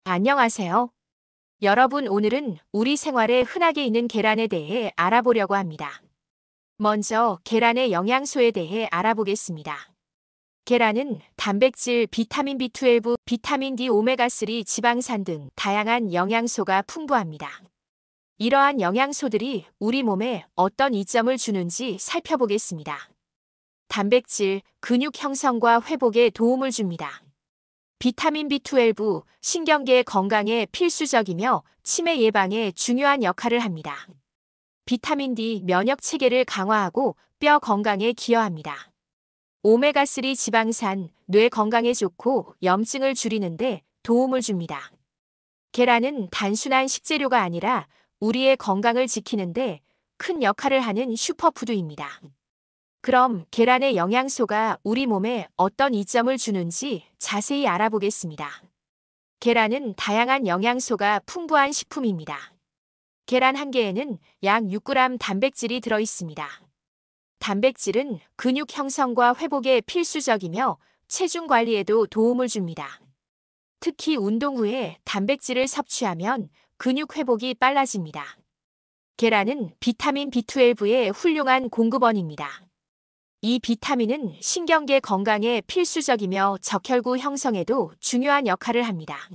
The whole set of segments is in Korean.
안녕하세요. 여러분, 오늘은 우리 생활에 흔하게 있는 계란에 대해 알아보려고 합니다. 먼저 계란의 영양소에 대해 알아보겠습니다. 계란은 단백질, 비타민 B12, 비타민 D, 오메가3, 지방산 등 다양한 영양소가 풍부합니다. 이러한 영양소들이 우리 몸에 어떤 이점을 주는지 살펴보겠습니다. 단백질, 근육 형성과 회복에 도움을 줍니다. 비타민 B12, 신경계 건강에 필수적이며 치매 예방에 중요한 역할을 합니다. 비타민 D, 면역 체계를 강화하고 뼈 건강에 기여합니다. 오메가3 지방산, 뇌 건강에 좋고 염증을 줄이는데 도움을 줍니다. 계란은 단순한 식재료가 아니라 우리의 건강을 지키는데 큰 역할을 하는 슈퍼푸드입니다. 그럼 계란의 영양소가 우리 몸에 어떤 이점을 주는지 자세히 알아보겠습니다. 계란은 다양한 영양소가 풍부한 식품입니다. 계란 한 개에는 약 6g 단백질이 들어 있습니다. 단백질은 근육 형성과 회복에 필수적이며 체중 관리에도 도움을 줍니다. 특히 운동 후에 단백질을 섭취하면 근육 회복이 빨라집니다. 계란은 비타민 B12의 훌륭한 공급원입니다. 이 비타민은 신경계 건강에 필수적이며 적혈구 형성에도 중요한 역할을 합니다.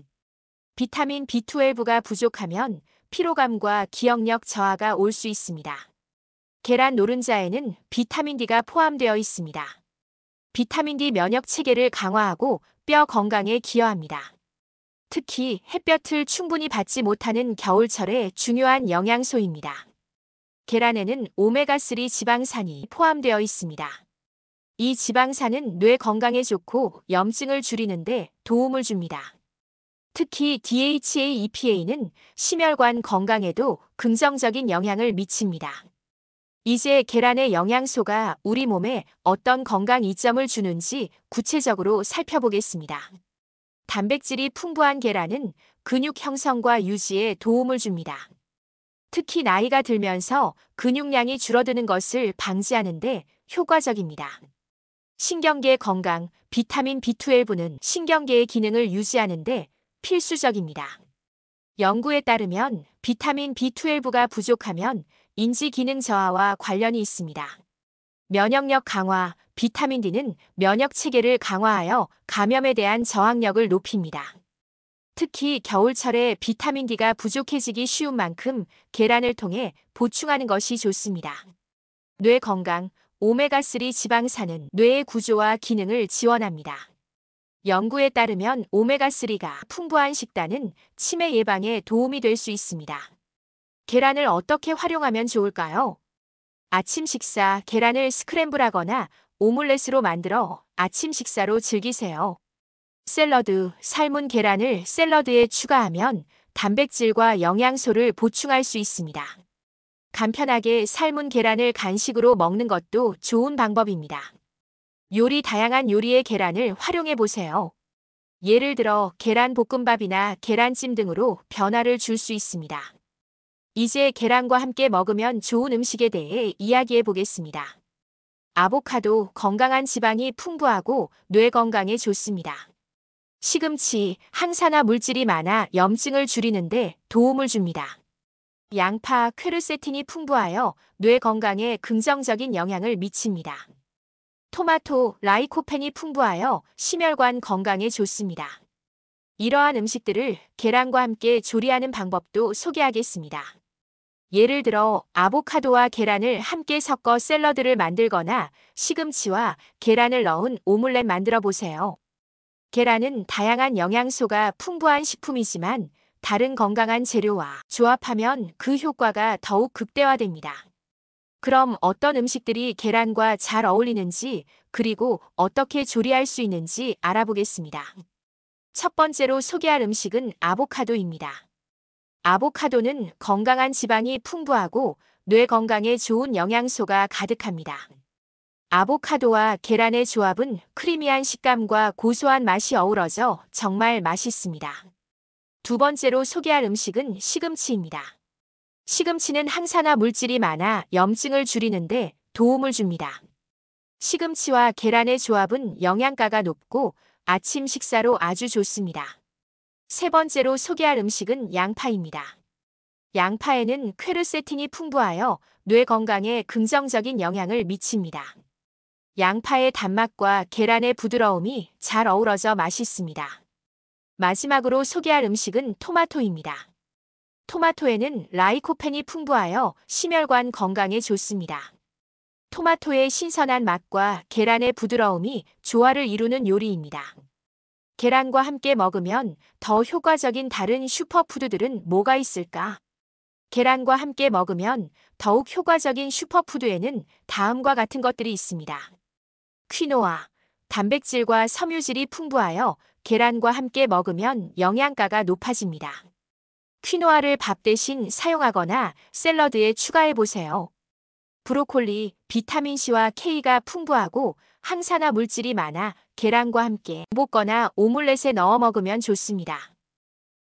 비타민 B12가 부족하면 피로감과 기억력 저하가 올 수 있습니다. 계란 노른자에는 비타민 D가 포함되어 있습니다. 비타민 D 면역 체계를 강화하고 뼈 건강에 기여합니다. 특히 햇볕을 충분히 받지 못하는 겨울철에 중요한 영양소입니다. 계란에는 오메가3 지방산이 포함되어 있습니다. 이 지방산은 뇌 건강에 좋고 염증을 줄이는데 도움을 줍니다. 특히 DHA, EPA는 심혈관 건강에도 긍정적인 영향을 미칩니다. 이제 계란의 영양소가 우리 몸에 어떤 건강 이점을 주는지 구체적으로 살펴보겠습니다. 단백질이 풍부한 계란은 근육 형성과 유지에 도움을 줍니다. 특히 나이가 들면서 근육량이 줄어드는 것을 방지하는 데 효과적입니다. 신경계 건강, 비타민 B12는 신경계의 기능을 유지하는 데 필수적입니다. 연구에 따르면 비타민 B12가 부족하면 인지 기능 저하와 관련이 있습니다. 면역력 강화, 비타민 D는 면역 체계를 강화하여 감염에 대한 저항력을 높입니다. 특히 겨울철에 비타민 D가 부족해지기 쉬운 만큼 계란을 통해 보충하는 것이 좋습니다. 뇌 건강, 오메가3 지방산은 뇌의 구조와 기능을 지원합니다. 연구에 따르면 오메가3가 풍부한 식단은 치매 예방에 도움이 될 수 있습니다. 계란을 어떻게 활용하면 좋을까요? 아침 식사, 계란을 스크램블하거나 오믈렛으로 만들어 아침 식사로 즐기세요. 샐러드, 삶은 계란을 샐러드에 추가하면 단백질과 영양소를 보충할 수 있습니다. 간편하게 삶은 계란을 간식으로 먹는 것도 좋은 방법입니다. 다양한 요리의 계란을 활용해 보세요. 예를 들어 계란 볶음밥이나 계란찜 등으로 변화를 줄 수 있습니다. 이제 계란과 함께 먹으면 좋은 음식에 대해 이야기해 보겠습니다. 아보카도, 건강한 지방이 풍부하고 뇌 건강에 좋습니다. 시금치, 항산화 물질이 많아 염증을 줄이는데 도움을 줍니다. 양파, 퀘르세틴이 풍부하여 뇌 건강에 긍정적인 영향을 미칩니다. 토마토, 라이코펜이 풍부하여 심혈관 건강에 좋습니다. 이러한 음식들을 계란과 함께 조리하는 방법도 소개하겠습니다. 예를 들어 아보카도와 계란을 함께 섞어 샐러드를 만들거나 시금치와 계란을 넣은 오믈렛 만들어 보세요. 계란은 다양한 영양소가 풍부한 식품이지만 다른 건강한 재료와 조합하면 그 효과가 더욱 극대화됩니다. 그럼 어떤 음식들이 계란과 잘 어울리는지 그리고 어떻게 조리할 수 있는지 알아보겠습니다. 첫 번째로 소개할 음식은 아보카도입니다. 아보카도는 건강한 지방이 풍부하고 뇌 건강에 좋은 영양소가 가득합니다. 아보카도와 계란의 조합은 크리미한 식감과 고소한 맛이 어우러져 정말 맛있습니다. 두 번째로 소개할 음식은 시금치입니다. 시금치는 항산화 물질이 많아 염증을 줄이는데 도움을 줍니다. 시금치와 계란의 조합은 영양가가 높고 아침 식사로 아주 좋습니다. 세 번째로 소개할 음식은 양파입니다. 양파에는 퀘르세틴이 풍부하여 뇌 건강에 긍정적인 영향을 미칩니다. 양파의 단맛과 계란의 부드러움이 잘 어우러져 맛있습니다. 마지막으로 소개할 음식은 토마토입니다. 토마토에는 라이코펜이 풍부하여 심혈관 건강에 좋습니다. 토마토의 신선한 맛과 계란의 부드러움이 조화를 이루는 요리입니다. 계란과 함께 먹으면 더 효과적인 다른 슈퍼푸드들은 뭐가 있을까? 계란과 함께 먹으면 더욱 효과적인 슈퍼푸드에는 다음과 같은 것들이 있습니다. 퀴노아, 단백질과 섬유질이 풍부하여 계란과 함께 먹으면 영양가가 높아집니다. 퀴노아를 밥 대신 사용하거나 샐러드에 추가해보세요. 브로콜리, 비타민C와 K가 풍부하고 항산화 물질이 많아 계란과 함께 볶거나 오믈렛에 넣어 먹으면 좋습니다.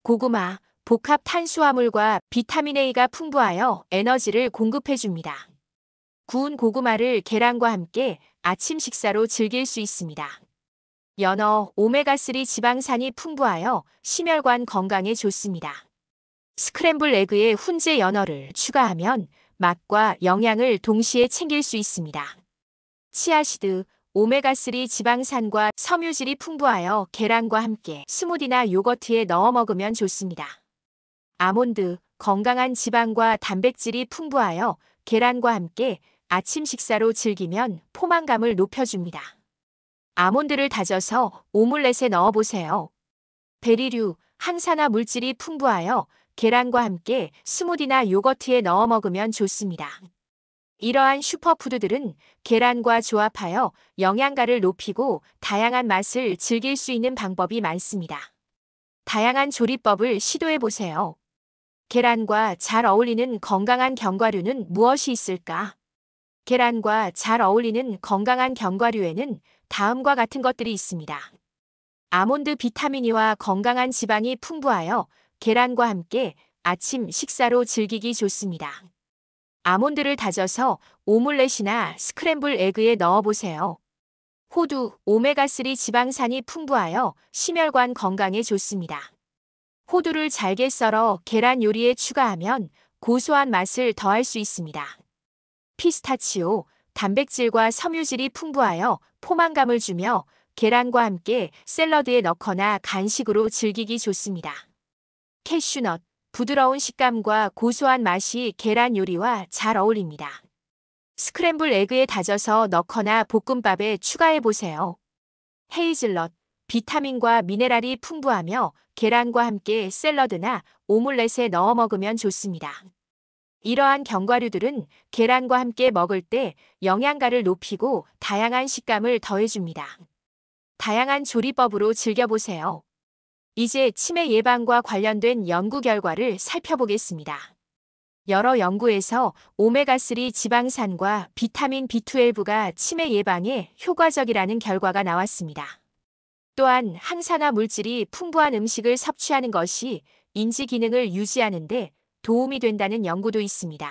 고구마, 복합 탄수화물과 비타민 A가 풍부하여 에너지를 공급해줍니다. 구운 고구마를 계란과 함께 아침 식사로 즐길 수 있습니다. 연어, 오메가3 지방산이 풍부하여 심혈관 건강에 좋습니다. 스크램블 에그에 훈제 연어를 추가하면 맛과 영양을 동시에 챙길 수 있습니다. 치아시드, 오메가3 지방산과 섬유질이 풍부하여 계란과 함께 스무디나 요거트에 넣어 먹으면 좋습니다. 아몬드, 건강한 지방과 단백질이 풍부하여 계란과 함께 아침 식사로 즐기면 포만감을 높여줍니다. 아몬드를 다져서 오믈렛에 넣어보세요. 베리류, 항산화 물질이 풍부하여 계란과 함께 스무디나 요거트에 넣어 먹으면 좋습니다. 이러한 슈퍼푸드들은 계란과 조합하여 영양가를 높이고 다양한 맛을 즐길 수 있는 방법이 많습니다. 다양한 조리법을 시도해보세요. 계란과 잘 어울리는 건강한 견과류는 무엇이 있을까? 계란과 잘 어울리는 건강한 견과류에는 다음과 같은 것들이 있습니다. 아몬드 비타민이와 건강한 지방이 풍부하여 계란과 함께 아침 식사로 즐기기 좋습니다. 아몬드를 다져서 오믈렛이나 스크램블 에그에 넣어보세요. 호두, 오메가3 지방산이 풍부하여 심혈관 건강에 좋습니다. 호두를 잘게 썰어 계란 요리에 추가하면 고소한 맛을 더할 수 있습니다. 피스타치오, 단백질과 섬유질이 풍부하여 포만감을 주며 계란과 함께 샐러드에 넣거나 간식으로 즐기기 좋습니다. 캐슈넛, 부드러운 식감과 고소한 맛이 계란 요리와 잘 어울립니다. 스크램블 에그에 다져서 넣거나 볶음밥에 추가해보세요. 헤이즐넛, 비타민과 미네랄이 풍부하며 계란과 함께 샐러드나 오믈렛에 넣어 먹으면 좋습니다. 이러한 견과류들은 계란과 함께 먹을 때 영양가를 높이고 다양한 식감을 더해줍니다. 다양한 조리법으로 즐겨보세요. 이제 치매 예방과 관련된 연구 결과를 살펴보겠습니다. 여러 연구에서 오메가3 지방산과 비타민 B12가 치매 예방에 효과적이라는 결과가 나왔습니다. 또한 항산화 물질이 풍부한 음식을 섭취하는 것이 인지 기능을 유지하는 데 도움이 된다는 연구도 있습니다.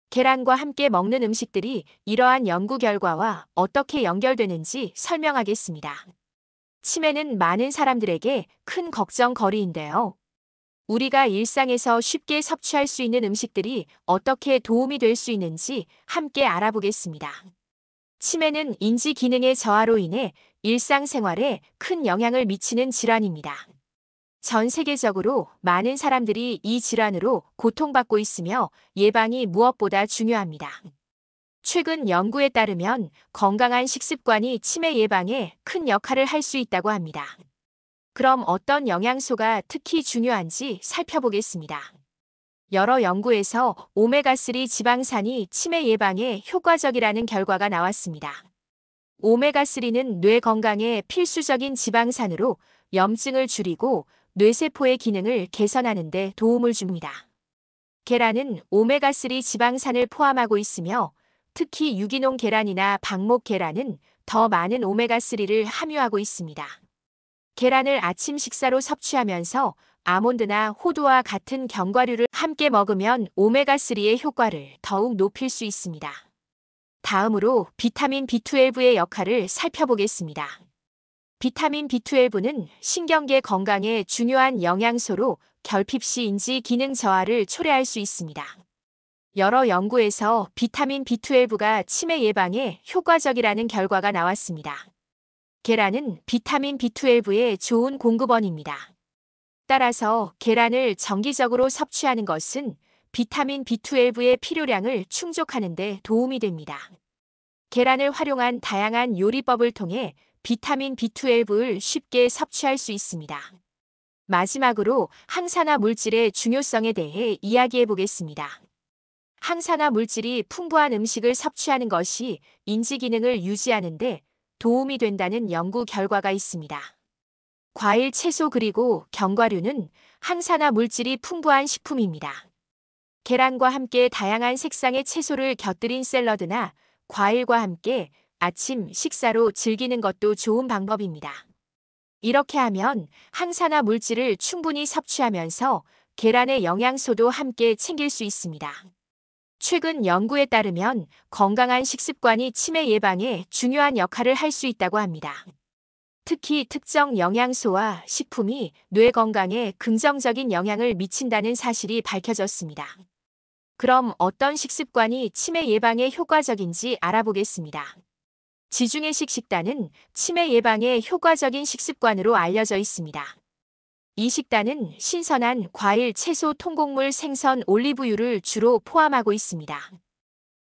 계란과 함께 먹는 음식들이 이러한 연구 결과와 어떻게 연결되는지 설명하겠습니다. 치매는 많은 사람들에게 큰 걱정거리인데요. 우리가 일상에서 쉽게 섭취할 수 있는 음식들이 어떻게 도움이 될 수 있는지 함께 알아보겠습니다. 치매는 인지 기능의 저하로 인해 일상생활에 큰 영향을 미치는 질환입니다. 전 세계적으로 많은 사람들이 이 질환으로 고통받고 있으며 예방이 무엇보다 중요합니다. 최근 연구에 따르면 건강한 식습관이 치매 예방에 큰 역할을 할 수 있다고 합니다. 그럼 어떤 영양소가 특히 중요한지 살펴보겠습니다. 여러 연구에서 오메가3 지방산이 치매 예방에 효과적이라는 결과가 나왔습니다. 오메가3는 뇌 건강에 필수적인 지방산으로 염증을 줄이고 뇌세포의 기능을 개선하는 데 도움을 줍니다. 계란은 오메가3 지방산을 포함하고 있으며 특히 유기농 계란이나 방목 계란은 더 많은 오메가3를 함유하고 있습니다. 계란을 아침 식사로 섭취하면서 아몬드나 호두와 같은 견과류를 함께 먹으면 오메가3의 효과를 더욱 높일 수 있습니다. 다음으로 비타민 B12의 역할을 살펴보겠습니다. 비타민 B12는 신경계 건강에 중요한 영양소로 결핍 시 인지 기능 저하를 초래할 수 있습니다. 여러 연구에서 비타민 B12가 치매 예방에 효과적이라는 결과가 나왔습니다. 계란은 비타민 B12의 좋은 공급원입니다. 따라서 계란을 정기적으로 섭취하는 것은 비타민 B12의 필요량을 충족하는 데 도움이 됩니다. 계란을 활용한 다양한 요리법을 통해 비타민 B12를 쉽게 섭취할 수 있습니다. 마지막으로 항산화 물질의 중요성에 대해 이야기해 보겠습니다. 항산화 물질이 풍부한 음식을 섭취하는 것이 인지 기능을 유지하는 데 도움이 된다는 연구 결과가 있습니다. 과일, 채소 그리고 견과류는 항산화 물질이 풍부한 식품입니다. 계란과 함께 다양한 색상의 채소를 곁들인 샐러드나 과일과 함께 아침 식사로 즐기는 것도 좋은 방법입니다. 이렇게 하면 항산화 물질을 충분히 섭취하면서 계란의 영양소도 함께 챙길 수 있습니다. 최근 연구에 따르면 건강한 식습관이 치매 예방에 중요한 역할을 할 수 있다고 합니다. 특히 특정 영양소와 식품이 뇌 건강에 긍정적인 영향을 미친다는 사실이 밝혀졌습니다. 그럼 어떤 식습관이 치매 예방에 효과적인지 알아보겠습니다. 지중해식 식단은 치매 예방에 효과적인 식습관으로 알려져 있습니다. 이 식단은 신선한 과일, 채소, 통곡물, 생선, 올리브유를 주로 포함하고 있습니다.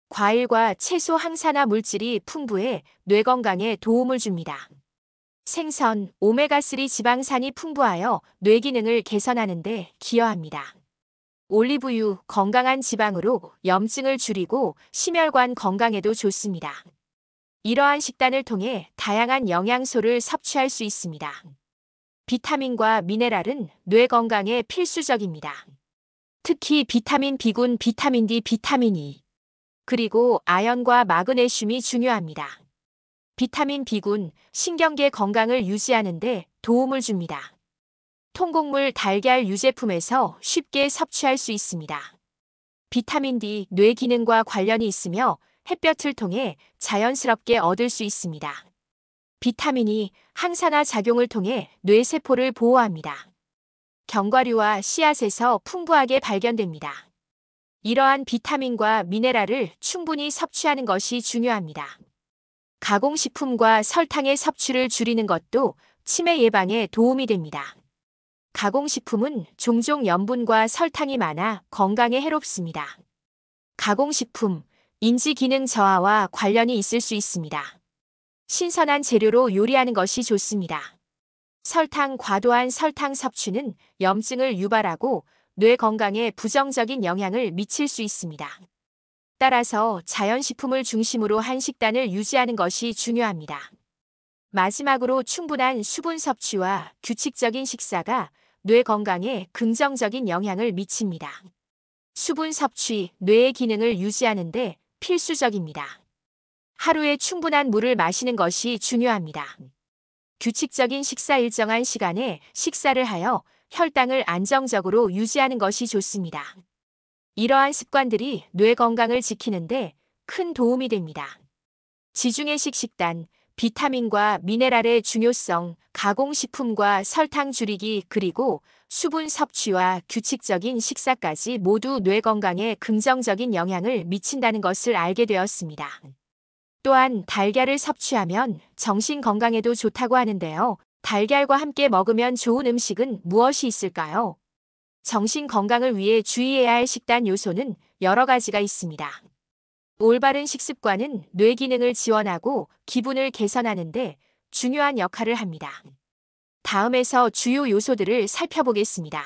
과일과 채소 항산화 물질이 풍부해 뇌 건강에 도움을 줍니다. 생선, 오메가3 지방산이 풍부하여 뇌 기능을 개선하는 데 기여합니다. 올리브유, 건강한 지방으로 염증을 줄이고 심혈관 건강에도 좋습니다. 이러한 식단을 통해 다양한 영양소를 섭취할 수 있습니다. 비타민과 미네랄은 뇌 건강에 필수적입니다. 특히 비타민 B군, 비타민 D, 비타민 E, 그리고 아연과 마그네슘이 중요합니다. 비타민 B군, 신경계 건강을 유지하는 데 도움을 줍니다. 통곡물, 달걀, 유제품에서 쉽게 섭취할 수 있습니다. 비타민 D, 뇌 기능과 관련이 있으며 햇볕을 통해 자연스럽게 얻을 수 있습니다. 비타민이 항산화 작용을 통해 뇌세포를 보호합니다. 견과류와 씨앗에서 풍부하게 발견됩니다. 이러한 비타민과 미네랄을 충분히 섭취하는 것이 중요합니다. 가공식품과 설탕의 섭취를 줄이는 것도 치매 예방에 도움이 됩니다. 가공식품은 종종 염분과 설탕이 많아 건강에 해롭습니다. 가공식품, 인지 기능 저하와 관련이 있을 수 있습니다. 신선한 재료로 요리하는 것이 좋습니다. 과도한 설탕 섭취는 염증을 유발하고 뇌 건강에 부정적인 영향을 미칠 수 있습니다. 따라서 자연식품을 중심으로 한 식단을 유지하는 것이 중요합니다. 마지막으로 충분한 수분 섭취와 규칙적인 식사가 뇌 건강에 긍정적인 영향을 미칩니다. 수분 섭취, 뇌의 기능을 유지하는 데 필수적입니다. 하루에 충분한 물을 마시는 것이 중요합니다. 규칙적인 식사 일정한 시간에 식사를 하여 혈당을 안정적으로 유지하는 것이 좋습니다. 이러한 습관들이 뇌 건강을 지키는데 큰 도움이 됩니다. 지중해식 식단, 비타민과 미네랄의 중요성, 가공식품과 설탕 줄이기 그리고 수분 섭취와 규칙적인 식사까지 모두 뇌 건강에 긍정적인 영향을 미친다는 것을 알게 되었습니다. 또한 달걀을 섭취하면 정신 건강에도 좋다고 하는데요. 달걀과 함께 먹으면 좋은 음식은 무엇이 있을까요? 정신 건강을 위해 주의해야 할 식단 요소는 여러 가지가 있습니다. 올바른 식습관은 뇌 기능을 지원하고 기분을 개선하는 데 중요한 역할을 합니다. 다음에서 주요 요소들을 살펴보겠습니다.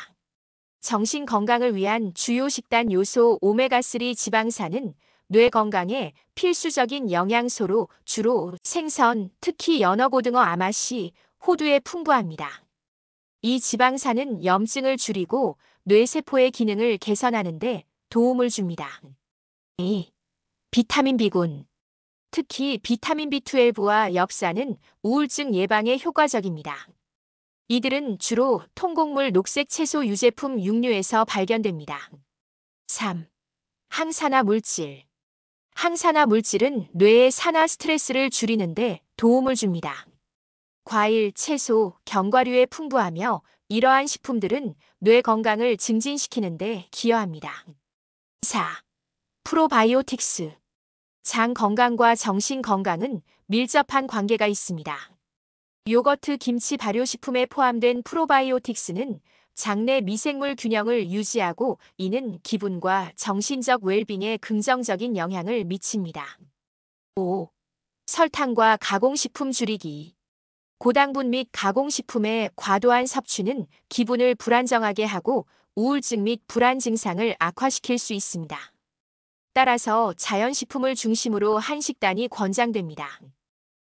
정신 건강을 위한 주요 식단 요소 오메가3 지방산은 뇌 건강에 필수적인 영양소로 주로 생선, 특히 연어, 고등어, 아마씨, 호두에 풍부합니다. 이 지방산은 염증을 줄이고 뇌세포의 기능을 개선하는 데 도움을 줍니다. 2. 비타민 B군. 특히 비타민 B12와 엽산은 우울증 예방에 효과적입니다. 이들은 주로 통곡물, 녹색 채소, 유제품, 육류에서 발견됩니다. 3. 항산화 물질. 항산화 물질은 뇌의 산화 스트레스를 줄이는 데 도움을 줍니다. 과일, 채소, 견과류에 풍부하며 이러한 식품들은 뇌 건강을 증진시키는 데 기여합니다. 4. 프로바이오틱스. 장 건강과 정신 건강은 밀접한 관계가 있습니다. 요거트, 김치, 발효식품에 포함된 프로바이오틱스는 장내 미생물 균형을 유지하고 이는 기분과 정신적 웰빙에 긍정적인 영향을 미칩니다. 5. 설탕과 가공식품 줄이기. 고당분 및 가공식품의 과도한 섭취는 기분을 불안정하게 하고 우울증 및 불안 증상을 악화시킬 수 있습니다. 따라서 자연식품을 중심으로 한 식단이 권장됩니다.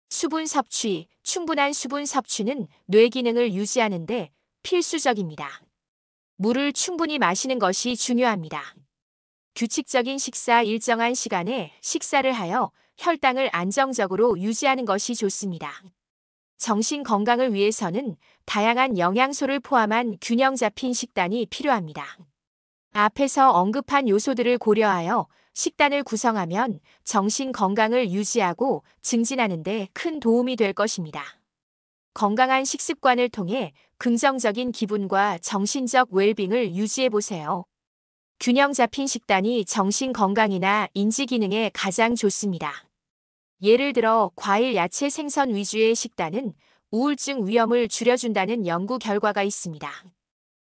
수분 섭취. 충분한 수분 섭취는 뇌 기능을 유지하는 데 필수적입니다. 물을 충분히 마시는 것이 중요합니다. 규칙적인 식사, 일정한 시간에 식사를 하여 혈당을 안정적으로 유지하는 것이 좋습니다. 정신 건강을 위해서는 다양한 영양소를 포함한 균형 잡힌 식단이 필요합니다. 앞에서 언급한 요소들을 고려하여 식단을 구성하면 정신 건강을 유지하고 증진하는 데 큰 도움이 될 것입니다. 건강한 식습관을 통해 긍정적인 기분과 정신적 웰빙을 유지해 보세요. 균형 잡힌 식단이 정신 건강이나 인지 기능에 가장 좋습니다. 예를 들어 과일, 야채, 생선 위주의 식단은 우울증 위험을 줄여준다는 연구 결과가 있습니다.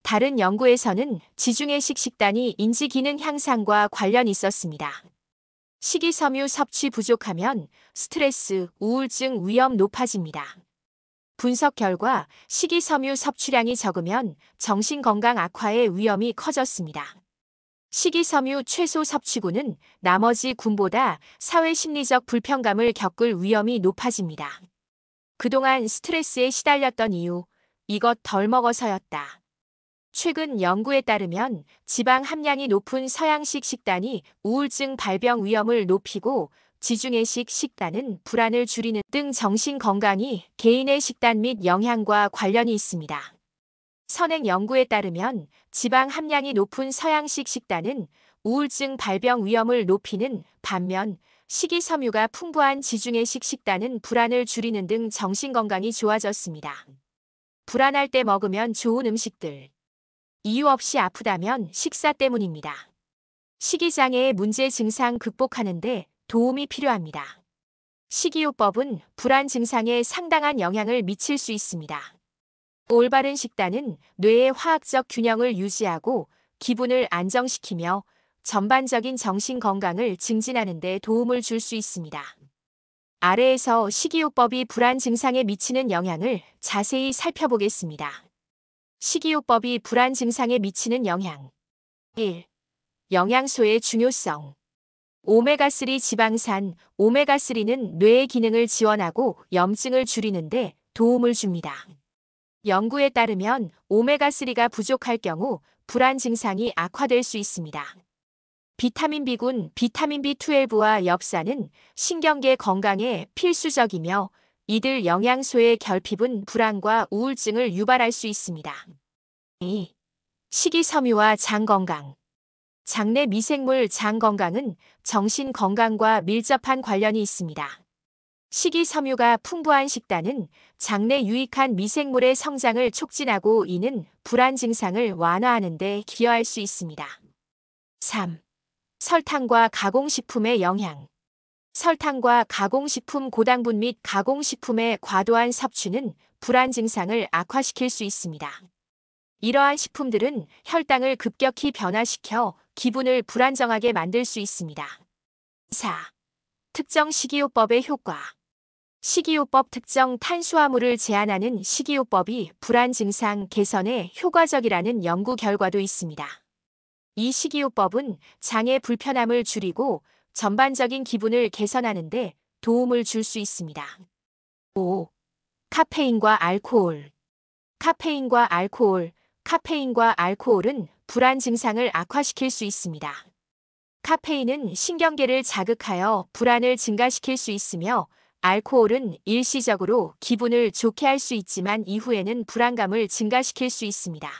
다른 연구에서는 지중해식 식단이 인지 기능 향상과 관련이 있었습니다. 식이섬유 섭취 부족하면 스트레스, 우울증 위험 높아집니다. 분석 결과 식이섬유 섭취량이 적으면 정신건강 악화의 위험이 커졌습니다. 식이섬유 최소 섭취군은 나머지 군보다 사회심리적 불편감을 겪을 위험이 높아집니다. 그동안 스트레스에 시달렸던 이유, 이것 덜 먹어서였다. 최근 연구에 따르면 지방 함량이 높은 서양식 식단이 우울증 발병 위험을 높이고 지중해식 식단은 불안을 줄이는 등 정신 건강이 개인의 식단 및 영향과 관련이 있습니다. 선행 연구에 따르면 지방 함량이 높은 서양식 식단은 우울증 발병 위험을 높이는 반면 식이섬유가 풍부한 지중해식 식단은 불안을 줄이는 등 정신 건강이 좋아졌습니다. 불안할 때 먹으면 좋은 음식들. 이유 없이 아프다면 식사 때문입니다. 식이장애의 문제 증상 극복하는 데 도움이 필요합니다. 식이요법은 불안 증상에 상당한 영향을 미칠 수 있습니다. 올바른 식단은 뇌의 화학적 균형을 유지하고 기분을 안정시키며 전반적인 정신 건강을 증진하는 데 도움을 줄 수 있습니다. 아래에서 식이요법이 불안 증상에 미치는 영향을 자세히 살펴보겠습니다. 식이요법이 불안 증상에 미치는 영향. 1. 영양소의 중요성. 오메가3 지방산. 오메가3는 뇌의 기능을 지원하고 염증을 줄이는데 도움을 줍니다. 연구에 따르면 오메가3가 부족할 경우 불안 증상이 악화될 수 있습니다. 비타민 B군. 비타민 B12와 엽산은 신경계 건강에 필수적이며 이들 영양소의 결핍은 불안과 우울증을 유발할 수 있습니다. 2. 식이섬유와 장 건강. 장내 미생물. 장 건강은 정신 건강과 밀접한 관련이 있습니다. 식이섬유가 풍부한 식단은 장내 유익한 미생물의 성장을 촉진하고 이는 불안 증상을 완화하는 데 기여할 수 있습니다. 3. 설탕과 가공식품의 영향. 설탕과 가공식품. 고당분 및 가공식품의 과도한 섭취는 불안 증상을 악화시킬 수 있습니다. 이러한 식품들은 혈당을 급격히 변화시켜 기분을 불안정하게 만들 수 있습니다. 4. 특정 식이요법의 효과. 식이요법. 특정 탄수화물을 제한하는 식이요법이 불안 증상 개선에 효과적이라는 연구 결과도 있습니다. 이 식이요법은 장의 불편함을 줄이고 전반적인 기분을 개선하는 데 도움을 줄 수 있습니다. 5. 카페인과 알코올. 카페인과 알코올. 카페인과 알코올은 불안 증상을 악화시킬 수 있습니다. 카페인은 신경계를 자극하여 불안을 증가시킬 수 있으며 알코올은 일시적으로 기분을 좋게 할 수 있지만 이후에는 불안감을 증가시킬 수 있습니다.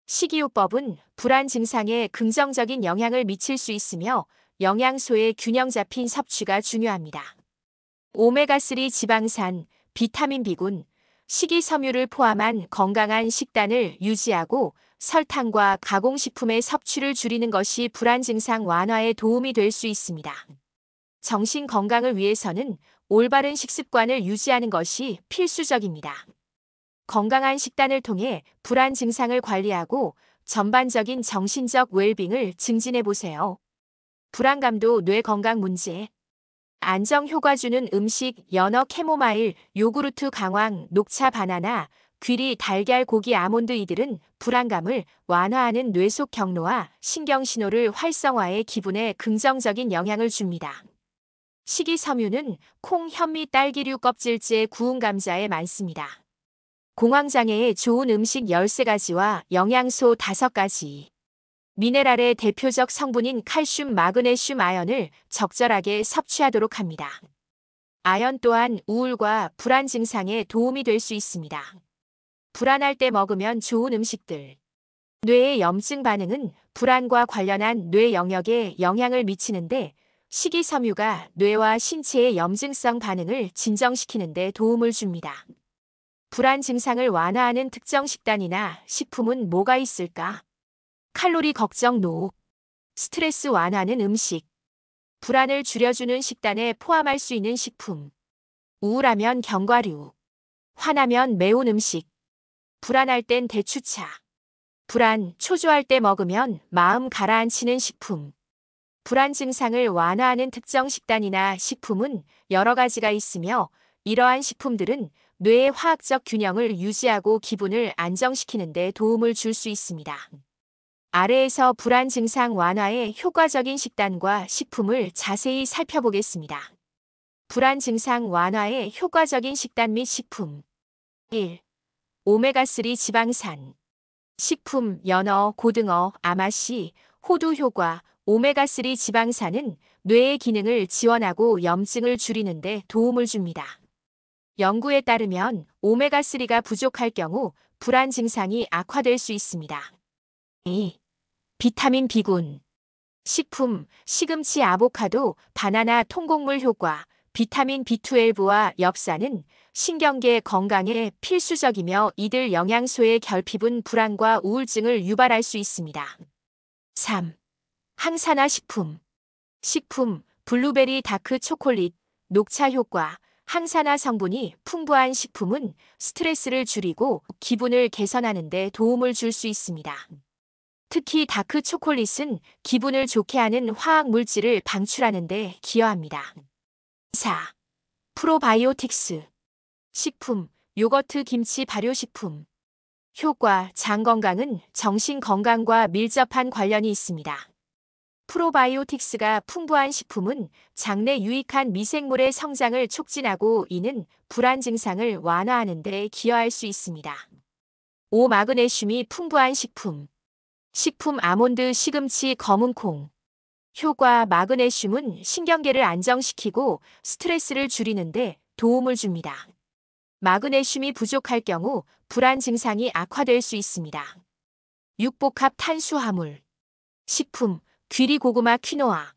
식이요법은 불안 증상에 긍정적인 영향을 미칠 수 있으며 영양소의 균형 잡힌 섭취가 중요합니다. 오메가3 지방산. 비타민 B군. 식이섬유를 포함한 건강한 식단을 유지하고 설탕과 가공식품의 섭취를 줄이는 것이 불안 증상 완화에 도움이 될 수 있습니다. 정신 건강을 위해서는 올바른 식습관을 유지하는 것이 필수적입니다. 건강한 식단을 통해 불안 증상을 관리하고 전반적인 정신적 웰빙을 증진해 보세요. 불안감도 뇌 건강 문제. 안정 효과 주는 음식 연어 캐모마일, 요구르트 강황, 녹차 바나나, 귀리, 달걀, 고기, 아몬드 이들은 불안감을 완화하는 뇌 속 경로와 신경 신호를 활성화해 기분에 긍정적인 영향을 줍니다. 식이섬유는 콩, 현미, 딸기류 껍질째 구운 감자에 많습니다. 공황장애에 좋은 음식 13가지와 영양소 5가지. 미네랄의 대표적 성분인 칼슘, 마그네슘, 아연을 적절하게 섭취하도록 합니다. 아연 또한 우울과 불안 증상에 도움이 될 수 있습니다. 불안할 때 먹으면 좋은 음식들. 뇌의 염증 반응은 불안과 관련한 뇌 영역에 영향을 미치는데 식이섬유가 뇌와 신체의 염증성 반응을 진정시키는 데 도움을 줍니다. 불안 증상을 완화하는 특정 식단이나 식품은 뭐가 있을까? 칼로리 걱정 노. 스트레스 완화는 음식. 불안을 줄여주는 식단에 포함할 수 있는 식품. 우울하면 견과류. 화나면 매운 음식. 불안할 땐 대추차. 불안, 초조할 때 먹으면 마음 가라앉히는 식품. 불안 증상을 완화하는 특정 식단이나 식품은 여러 가지가 있으며 이러한 식품들은 뇌의 화학적 균형을 유지하고 기분을 안정시키는 데 도움을 줄 수 있습니다. 아래에서 불안 증상 완화에 효과적인 식단과 식품을 자세히 살펴보겠습니다. 불안 증상 완화에 효과적인 식단 및 식품. 1. 오메가3 지방산. 식품, 연어, 고등어, 아마씨, 호두 효과. 오메가3 지방산은 뇌의 기능을 지원하고 염증을 줄이는 데 도움을 줍니다. 연구에 따르면 오메가3가 부족할 경우 불안 증상이 악화될 수 있습니다. 2. 비타민 B군. 식품, 시금치, 아보카도, 바나나, 통곡물 효과. 비타민 B12와 엽산은 신경계 건강에 필수적이며 이들 영양소의 결핍은 불안과 우울증을 유발할 수 있습니다. 3. 항산화 식품. 식품, 블루베리, 다크 초콜릿, 녹차 효과. 항산화 성분이 풍부한 식품은 스트레스를 줄이고 기분을 개선하는 데 도움을 줄 수 있습니다. 특히 다크 초콜릿은 기분을 좋게 하는 화학 물질을 방출하는 데 기여합니다. 4. 프로바이오틱스. 식품, 요거트, 김치, 발효식품. 효과, 장 건강은 정신 건강과 밀접한 관련이 있습니다. 프로바이오틱스가 풍부한 식품은 장내 유익한 미생물의 성장을 촉진하고 이는 불안 증상을 완화하는 데 기여할 수 있습니다. 5. 마그네슘이 풍부한 식품. 식품, 아몬드, 시금치, 검은콩. 효과, 마그네슘은 신경계를 안정시키고 스트레스를 줄이는데 도움을 줍니다. 마그네슘이 부족할 경우 불안 증상이 악화될 수 있습니다. 6. 복합 탄수화물. 식품, 귀리, 고구마, 퀴노아.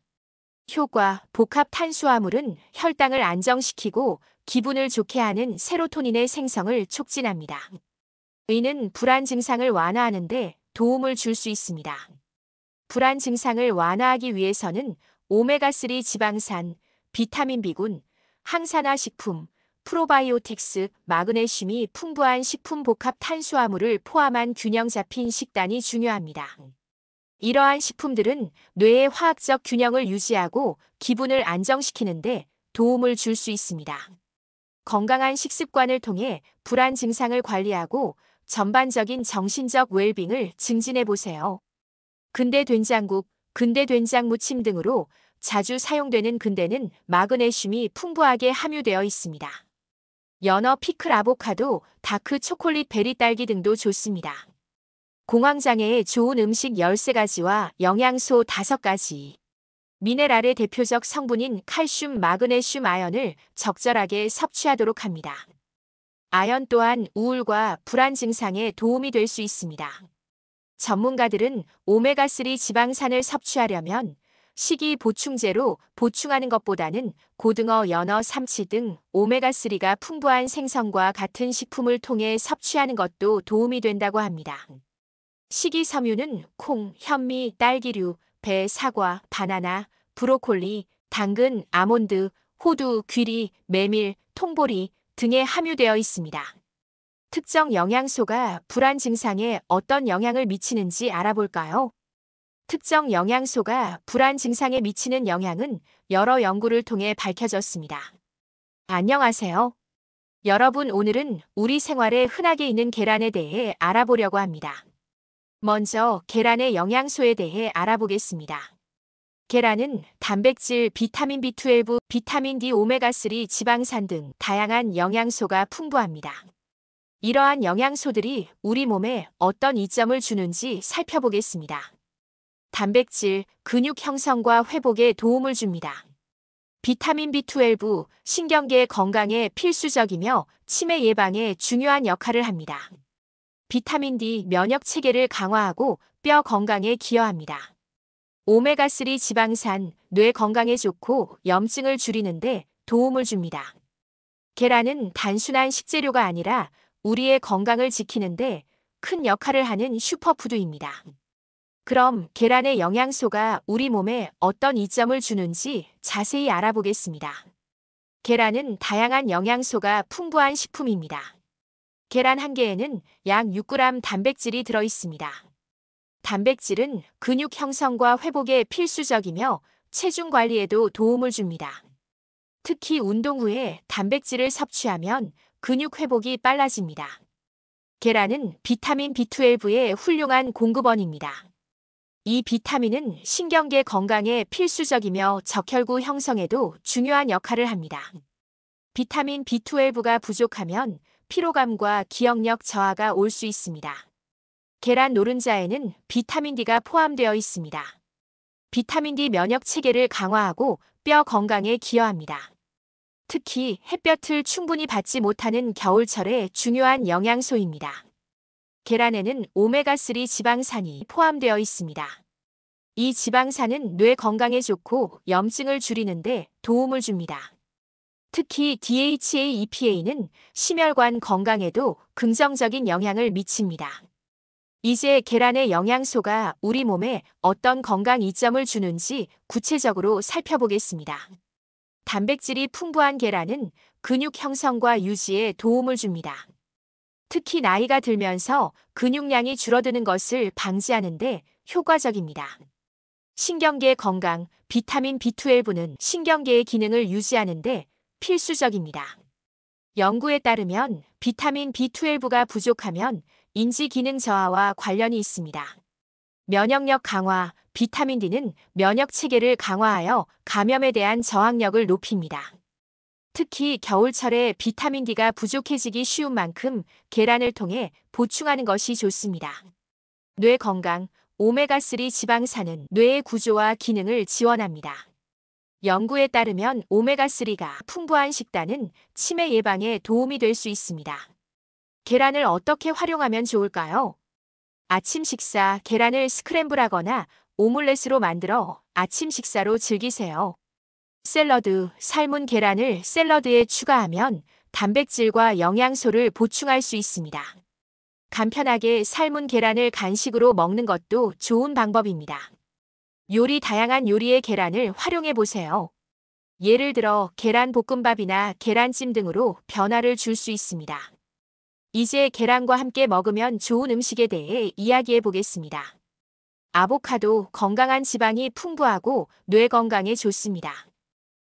효과, 복합 탄수화물은 혈당을 안정시키고 기분을 좋게 하는 세로토닌의 생성을 촉진합니다. 이는 불안 증상을 완화하는 데 도움을 줄 수 있습니다. 불안 증상을 완화하기 위해서는 오메가3 지방산, 비타민 B군, 항산화 식품, 프로바이오틱스, 마그네슘이 풍부한 식품 복합 탄수화물을 포함한 균형 잡힌 식단이 중요합니다. 이러한 식품들은 뇌의 화학적 균형을 유지하고 기분을 안정시키는 데 도움을 줄 수 있습니다. 건강한 식습관을 통해 불안 증상을 관리하고 전반적인 정신적 웰빙을 증진해 보세요. 근대 된장국, 근대 된장 무침 등으로 자주 사용되는 근대는 마그네슘이 풍부하게 함유되어 있습니다. 연어, 피클, 아보카도, 다크 초콜릿, 베리, 딸기 등도 좋습니다. 공황장애에 좋은 음식 13가지와 영양소 5가지. 미네랄의 대표적 성분인 칼슘, 마그네슘, 아연을 적절하게 섭취하도록 합니다. 아연 또한 우울과 불안 증상에 도움이 될 수 있습니다. 전문가들은 오메가3 지방산을 섭취하려면 식이 보충제로 보충하는 것보다는 고등어, 연어, 삼치 등 오메가3가 풍부한 생선과 같은 식품을 통해 섭취하는 것도 도움이 된다고 합니다. 식이섬유는 콩, 현미, 딸기류, 배, 사과, 바나나, 브로콜리, 당근, 아몬드, 호두, 귀리, 메밀, 통보리 등에 함유되어 있습니다. 특정 영양소가 불안 증상에 어떤 영향을 미치는지 알아볼까요? 특정 영양소가 불안 증상에 미치는 영향은 여러 연구를 통해 밝혀졌습니다. 안녕하세요. 여러분, 오늘은 우리 생활에 흔하게 있는 계란에 대해 알아보려고 합니다. 먼저 계란의 영양소에 대해 알아보겠습니다. 계란은 단백질, 비타민 B12, 비타민 D, 오메가3, 지방산 등 다양한 영양소가 풍부합니다. 이러한 영양소들이 우리 몸에 어떤 이점을 주는지 살펴보겠습니다. 단백질, 근육 형성과 회복에 도움을 줍니다. 비타민 B12, 신경계 건강에 필수적이며 치매 예방에 중요한 역할을 합니다. 비타민 D, 면역 체계를 강화하고 뼈 건강에 기여합니다. 오메가3 지방산, 뇌 건강에 좋고 염증을 줄이는데 도움을 줍니다. 계란은 단순한 식재료가 아니라 우리의 건강을 지키는데 큰 역할을 하는 슈퍼푸드입니다. 그럼 계란의 영양소가 우리 몸에 어떤 이점을 주는지 자세히 알아보겠습니다. 계란은 다양한 영양소가 풍부한 식품입니다. 계란 한 개에는 약 6g 단백질이 들어있습니다. 단백질은 근육 형성과 회복에 필수적이며 체중 관리에도 도움을 줍니다. 특히 운동 후에 단백질을 섭취하면 근육 회복이 빨라집니다. 계란은 비타민 B12의 훌륭한 공급원입니다. 이 비타민은 신경계 건강에 필수적이며 적혈구 형성에도 중요한 역할을 합니다. 비타민 B12가 부족하면 피로감과 기억력 저하가 올 수 있습니다. 계란 노른자에는 비타민 D가 포함되어 있습니다. 비타민 D 면역 체계를 강화하고 뼈 건강에 기여합니다. 특히 햇볕을 충분히 받지 못하는 겨울철에 중요한 영양소입니다. 계란에는 오메가3 지방산이 포함되어 있습니다. 이 지방산은 뇌 건강에 좋고 염증을 줄이는데 도움을 줍니다. 특히 DHA, EPA는 심혈관 건강에도 긍정적인 영향을 미칩니다. 이제 계란의 영양소가 우리 몸에 어떤 건강 이점을 주는지 구체적으로 살펴보겠습니다. 단백질이 풍부한 계란은 근육 형성과 유지에 도움을 줍니다. 특히 나이가 들면서 근육량이 줄어드는 것을 방지하는데 효과적입니다. 신경계 건강, 비타민 B12는 신경계의 기능을 유지하는데 필수적입니다. 연구에 따르면 비타민 B12가 부족하면 인지 기능 저하와 관련이 있습니다. 면역력 강화, 비타민 D는 면역 체계를 강화하여 감염에 대한 저항력을 높입니다. 특히 겨울철에 비타민 D가 부족해지기 쉬운 만큼 계란을 통해 보충하는 것이 좋습니다. 뇌 건강, 오메가3 지방산은 뇌의 구조와 기능을 지원합니다. 연구에 따르면 오메가3가 풍부한 식단은 치매 예방에 도움이 될 수 있습니다. 계란을 어떻게 활용하면 좋을까요? 아침 식사, 계란을 스크램블하거나 오믈렛으로 만들어 아침 식사로 즐기세요. 샐러드, 삶은 계란을 샐러드에 추가하면 단백질과 영양소를 보충할 수 있습니다. 간편하게 삶은 계란을 간식으로 먹는 것도 좋은 방법입니다. 다양한 요리의 계란을 활용해 보세요. 예를 들어 계란 볶음밥이나 계란찜 등으로 변화를 줄 수 있습니다. 이제 계란과 함께 먹으면 좋은 음식에 대해 이야기해 보겠습니다. 아보카도, 건강한 지방이 풍부하고 뇌 건강에 좋습니다.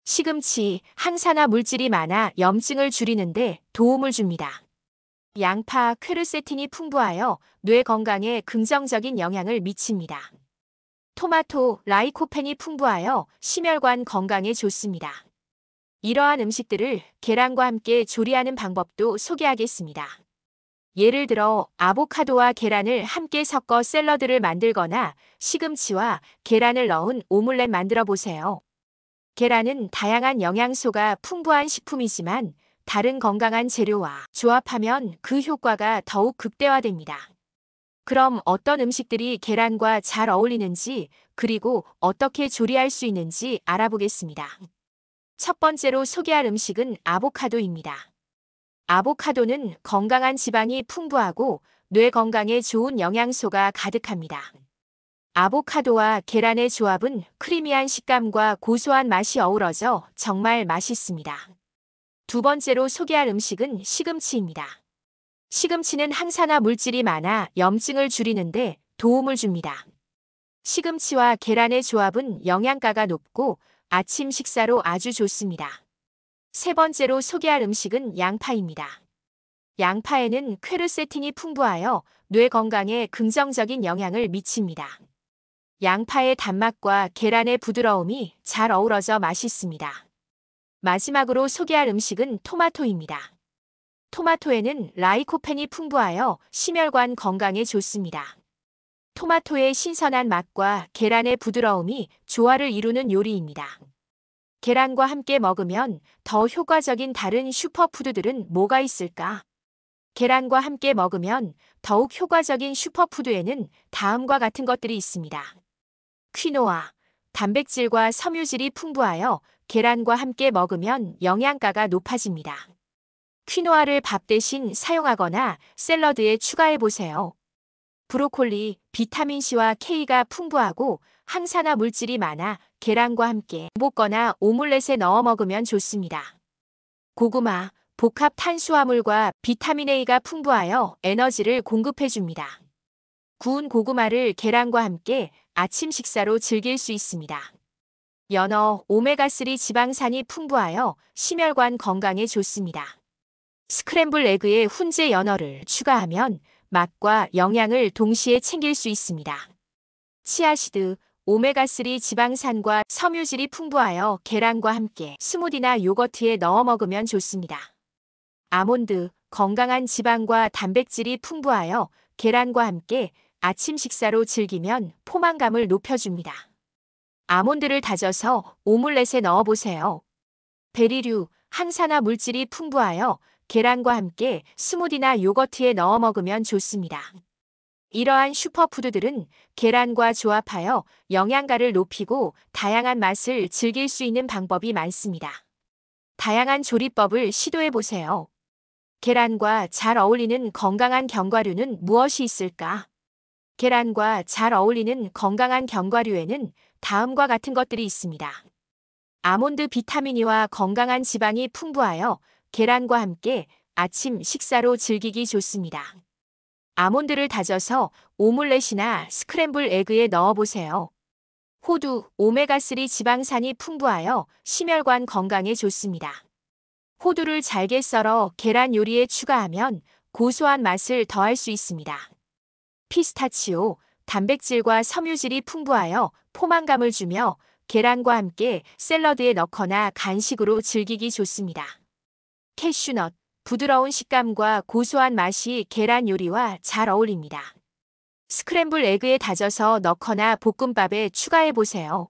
시금치, 항산화 물질이 많아 염증을 줄이는데 도움을 줍니다. 양파, 퀘르세틴이 풍부하여 뇌 건강에 긍정적인 영향을 미칩니다. 토마토, 라이코펜이 풍부하여 심혈관 건강에 좋습니다. 이러한 음식들을 계란과 함께 조리하는 방법도 소개하겠습니다. 예를 들어 아보카도와 계란을 함께 섞어 샐러드를 만들거나 시금치와 계란을 넣은 오믈렛 만들어 보세요. 계란은 다양한 영양소가 풍부한 식품이지만 다른 건강한 재료와 조합하면 그 효과가 더욱 극대화됩니다. 그럼 어떤 음식들이 계란과 잘 어울리는지, 그리고 어떻게 조리할 수 있는지 알아보겠습니다. 첫 번째로 소개할 음식은 아보카도입니다. 아보카도는 건강한 지방이 풍부하고 뇌 건강에 좋은 영양소가 가득합니다. 아보카도와 계란의 조합은 크리미한 식감과 고소한 맛이 어우러져 정말 맛있습니다. 두 번째로 소개할 음식은 시금치입니다. 시금치는 항산화 물질이 많아 염증을 줄이는데 도움을 줍니다. 시금치와 계란의 조합은 영양가가 높고 아침 식사로 아주 좋습니다. 세 번째로 소개할 음식은 양파입니다. 양파에는 퀘르세틴이 풍부하여 뇌 건강에 긍정적인 영향을 미칩니다. 양파의 단맛과 계란의 부드러움이 잘 어우러져 맛있습니다. 마지막으로 소개할 음식은 토마토입니다. 토마토에는 라이코펜이 풍부하여 심혈관 건강에 좋습니다. 토마토의 신선한 맛과 계란의 부드러움이 조화를 이루는 요리입니다. 계란과 함께 먹으면 더 효과적인 다른 슈퍼푸드들은 뭐가 있을까? 계란과 함께 먹으면 더욱 효과적인 슈퍼푸드에는 다음과 같은 것들이 있습니다. 퀴노아, 단백질과 섬유질이 풍부하여 계란과 함께 먹으면 영양가가 높아집니다. 퀴노아를 밥 대신 사용하거나 샐러드에 추가해 보세요. 브로콜리, 비타민C와 K가 풍부하고 항산화 물질이 많아 계란과 함께 볶거나 오믈렛에 넣어 먹으면 좋습니다. 고구마, 복합 탄수화물과 비타민 A가 풍부하여 에너지를 공급해 줍니다. 구운 고구마를 계란과 함께 아침 식사로 즐길 수 있습니다. 연어, 오메가3 지방산이 풍부하여 심혈관 건강에 좋습니다. 스크램블 에그에 훈제 연어를 추가하면 맛과 영양을 동시에 챙길 수 있습니다. 치아시드, 오메가3 지방산과 섬유질이 풍부하여 계란과 함께 스무디나 요거트에 넣어 먹으면 좋습니다. 아몬드, 건강한 지방과 단백질이 풍부하여 계란과 함께 아침 식사로 즐기면 포만감을 높여줍니다. 아몬드를 다져서 오믈렛에 넣어보세요. 베리류, 항산화 물질이 풍부하여 계란과 함께 스무디나 요거트에 넣어 먹으면 좋습니다. 이러한 슈퍼푸드들은 계란과 조합하여 영양가를 높이고 다양한 맛을 즐길 수 있는 방법이 많습니다. 다양한 조리법을 시도해보세요. 계란과 잘 어울리는 건강한 견과류는 무엇이 있을까? 계란과 잘 어울리는 건강한 견과류에는 다음과 같은 것들이 있습니다. 아몬드 비타민이와 건강한 지방이 풍부하여 계란과 함께 아침 식사로 즐기기 좋습니다. 아몬드를 다져서 오믈렛이나 스크램블 에그에 넣어보세요. 호두, 오메가3 지방산이 풍부하여 심혈관 건강에 좋습니다. 호두를 잘게 썰어 계란 요리에 추가하면 고소한 맛을 더할 수 있습니다. 피스타치오, 단백질과 섬유질이 풍부하여 포만감을 주며 계란과 함께 샐러드에 넣거나 간식으로 즐기기 좋습니다. 캐슈넛, 부드러운 식감과 고소한 맛이 계란 요리와 잘 어울립니다. 스크램블 에그에 다져서 넣거나 볶음밥에 추가해보세요.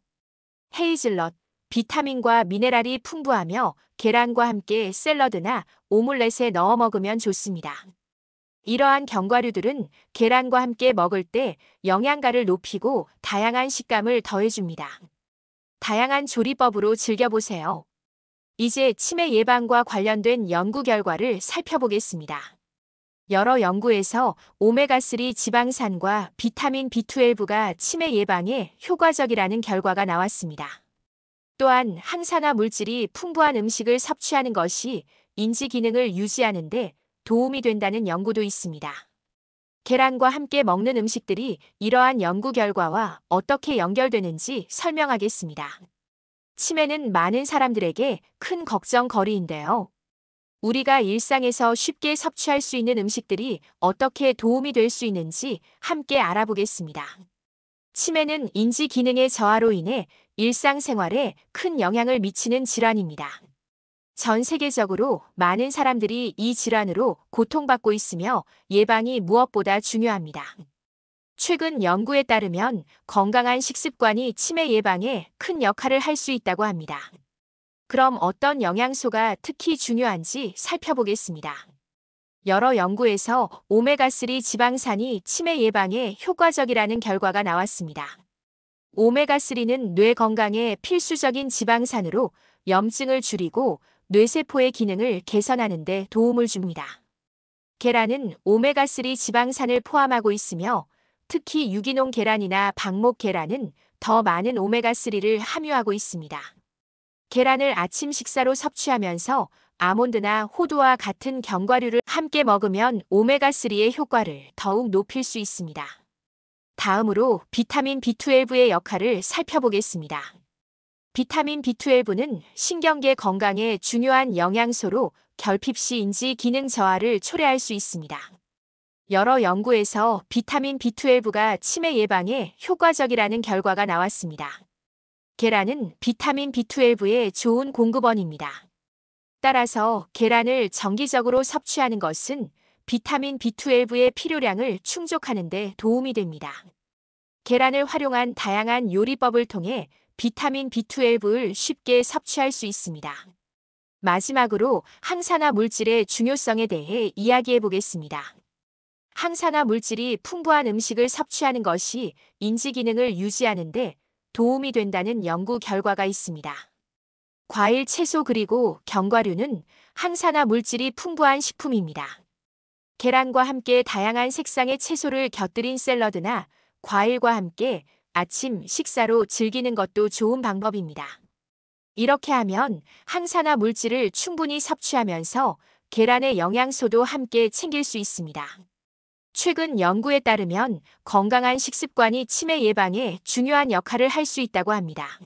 헤이즐넛, 비타민과 미네랄이 풍부하며 계란과 함께 샐러드나 오믈렛에 넣어 먹으면 좋습니다. 이러한 견과류들은 계란과 함께 먹을 때 영양가를 높이고 다양한 식감을 더해줍니다. 다양한 조리법으로 즐겨보세요. 이제 치매 예방과 관련된 연구 결과를 살펴보겠습니다. 여러 연구에서 오메가3 지방산과 비타민 B12가 치매 예방에 효과적이라는 결과가 나왔습니다. 또한 항산화 물질이 풍부한 음식을 섭취하는 것이 인지 기능을 유지하는 데 도움이 된다는 연구도 있습니다. 계란과 함께 먹는 음식들이 이러한 연구 결과와 어떻게 연결되는지 설명하겠습니다. 치매는 많은 사람들에게 큰 걱정거리인데요. 우리가 일상에서 쉽게 섭취할 수 있는 음식들이 어떻게 도움이 될 수 있는지 함께 알아보겠습니다. 치매는 인지 기능의 저하로 인해 일상생활에 큰 영향을 미치는 질환입니다. 전 세계적으로 많은 사람들이 이 질환으로 고통받고 있으며 예방이 무엇보다 중요합니다. 최근 연구에 따르면 건강한 식습관이 치매 예방에 큰 역할을 할 수 있다고 합니다. 그럼 어떤 영양소가 특히 중요한지 살펴보겠습니다. 여러 연구에서 오메가3 지방산이 치매 예방에 효과적이라는 결과가 나왔습니다. 오메가3는 뇌 건강에 필수적인 지방산으로 염증을 줄이고 뇌세포의 기능을 개선하는 데 도움을 줍니다. 계란은 오메가3 지방산을 포함하고 있으며 특히 유기농 계란이나 방목 계란은 더 많은 오메가3를 함유하고 있습니다. 계란을 아침 식사로 섭취하면서 아몬드나 호두와 같은 견과류를 함께 먹으면 오메가3의 효과를 더욱 높일 수 있습니다. 다음으로 비타민 B12의 역할을 살펴보겠습니다. 비타민 B12는 신경계 건강에 중요한 영양소로 결핍 시 인지 기능 저하를 초래할 수 있습니다. 여러 연구에서 비타민 B12가 치매 예방에 효과적이라는 결과가 나왔습니다. 계란은 비타민 B12의 좋은 공급원입니다. 따라서 계란을 정기적으로 섭취하는 것은 비타민 B12의 필요량을 충족하는 데 도움이 됩니다. 계란을 활용한 다양한 요리법을 통해 비타민 B12를 쉽게 섭취할 수 있습니다. 마지막으로 항산화 물질의 중요성에 대해 이야기해 보겠습니다. 항산화 물질이 풍부한 음식을 섭취하는 것이 인지 기능을 유지하는 데 도움이 된다는 연구 결과가 있습니다. 과일, 채소 그리고 견과류는 항산화 물질이 풍부한 식품입니다. 계란과 함께 다양한 색상의 채소를 곁들인 샐러드나 과일과 함께 아침 식사로 즐기는 것도 좋은 방법입니다. 이렇게 하면 항산화 물질을 충분히 섭취하면서 계란의 영양소도 함께 챙길 수 있습니다. 최근 연구에 따르면 건강한 식습관이 치매 예방에 중요한 역할을 할 수 있다고 합니다.